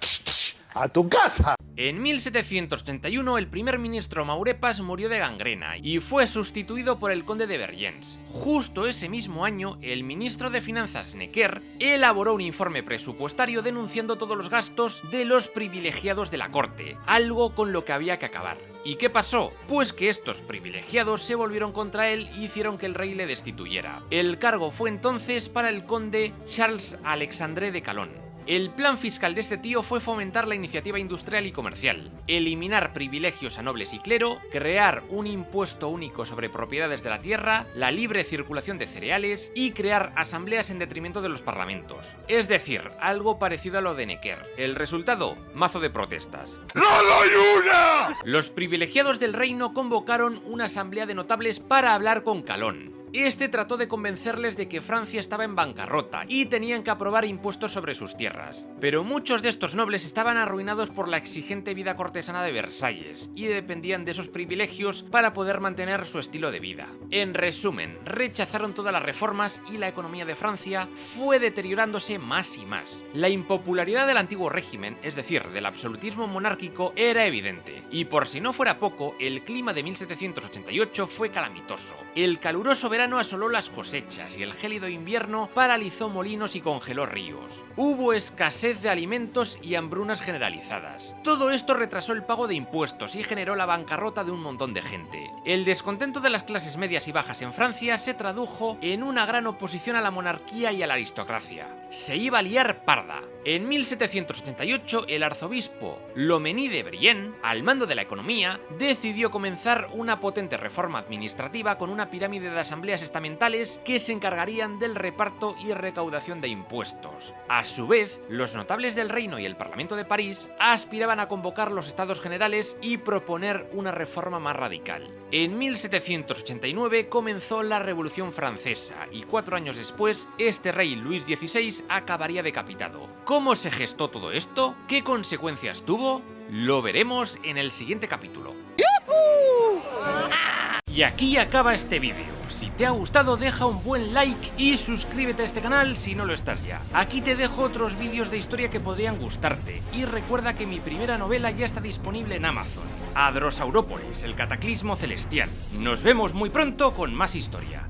Speaker 3: ¡A tu casa!
Speaker 1: En 1781 el primer ministro Maurepas murió de gangrena y fue sustituido por el conde de Vergennes. Justo ese mismo año, el ministro de Finanzas Necker elaboró un informe presupuestario denunciando todos los gastos de los privilegiados de la corte, algo con lo que había que acabar. ¿Y qué pasó? Pues que estos privilegiados se volvieron contra él y hicieron que el rey le destituyera. El cargo fue entonces para el conde Charles Alexandre de Calonne. El plan fiscal de este tío fue fomentar la iniciativa industrial y comercial, eliminar privilegios a nobles y clero, crear un impuesto único sobre propiedades de la tierra, la libre circulación de cereales y crear asambleas en detrimento de los parlamentos. Es decir, algo parecido a lo de Necker. El resultado, mazo de protestas.
Speaker 3: ¡No doy una!
Speaker 1: Los privilegiados del reino convocaron una asamblea de notables para hablar con Calón. Este trató de convencerles de que Francia estaba en bancarrota y tenían que aprobar impuestos sobre sus tierras. Pero muchos de estos nobles estaban arruinados por la exigente vida cortesana de Versalles y dependían de esos privilegios para poder mantener su estilo de vida. En resumen, rechazaron todas las reformas y la economía de Francia fue deteriorándose más y más. La impopularidad del antiguo régimen, es decir, del absolutismo monárquico, era evidente. Y por si no fuera poco, el clima de 1788 fue calamitoso. El caluroso verano asoló las cosechas y el gélido invierno paralizó molinos y congeló ríos. Hubo escasez de alimentos y hambrunas generalizadas. Todo esto retrasó el pago de impuestos y generó la bancarrota de un montón de gente. El descontento de las clases medias y bajas en Francia se tradujo en una gran oposición a la monarquía y a la aristocracia. Se iba a liar parda. En 1788, el arzobispo Loménie de Brienne, al mando de la economía, decidió comenzar una potente reforma administrativa con una pirámide de asambleas estamentales que se encargarían del reparto y recaudación de impuestos. A su vez, los notables del reino y el Parlamento de París aspiraban a convocar los Estados Generales y proponer una reforma más radical. En 1789 comenzó la Revolución Francesa y 4 años después, este rey Luis XVI acabaría decapitado. ¿Cómo se gestó todo esto? ¿Qué consecuencias tuvo? Lo veremos en el siguiente capítulo. Y aquí acaba este vídeo. Si te ha gustado, deja un buen like y suscríbete a este canal si no lo estás ya. Aquí te dejo otros vídeos de historia que podrían gustarte. Y recuerda que mi primera novela ya está disponible en Amazon. Adrosaurópolis, el cataclismo celestial. Nos vemos muy pronto con más historia.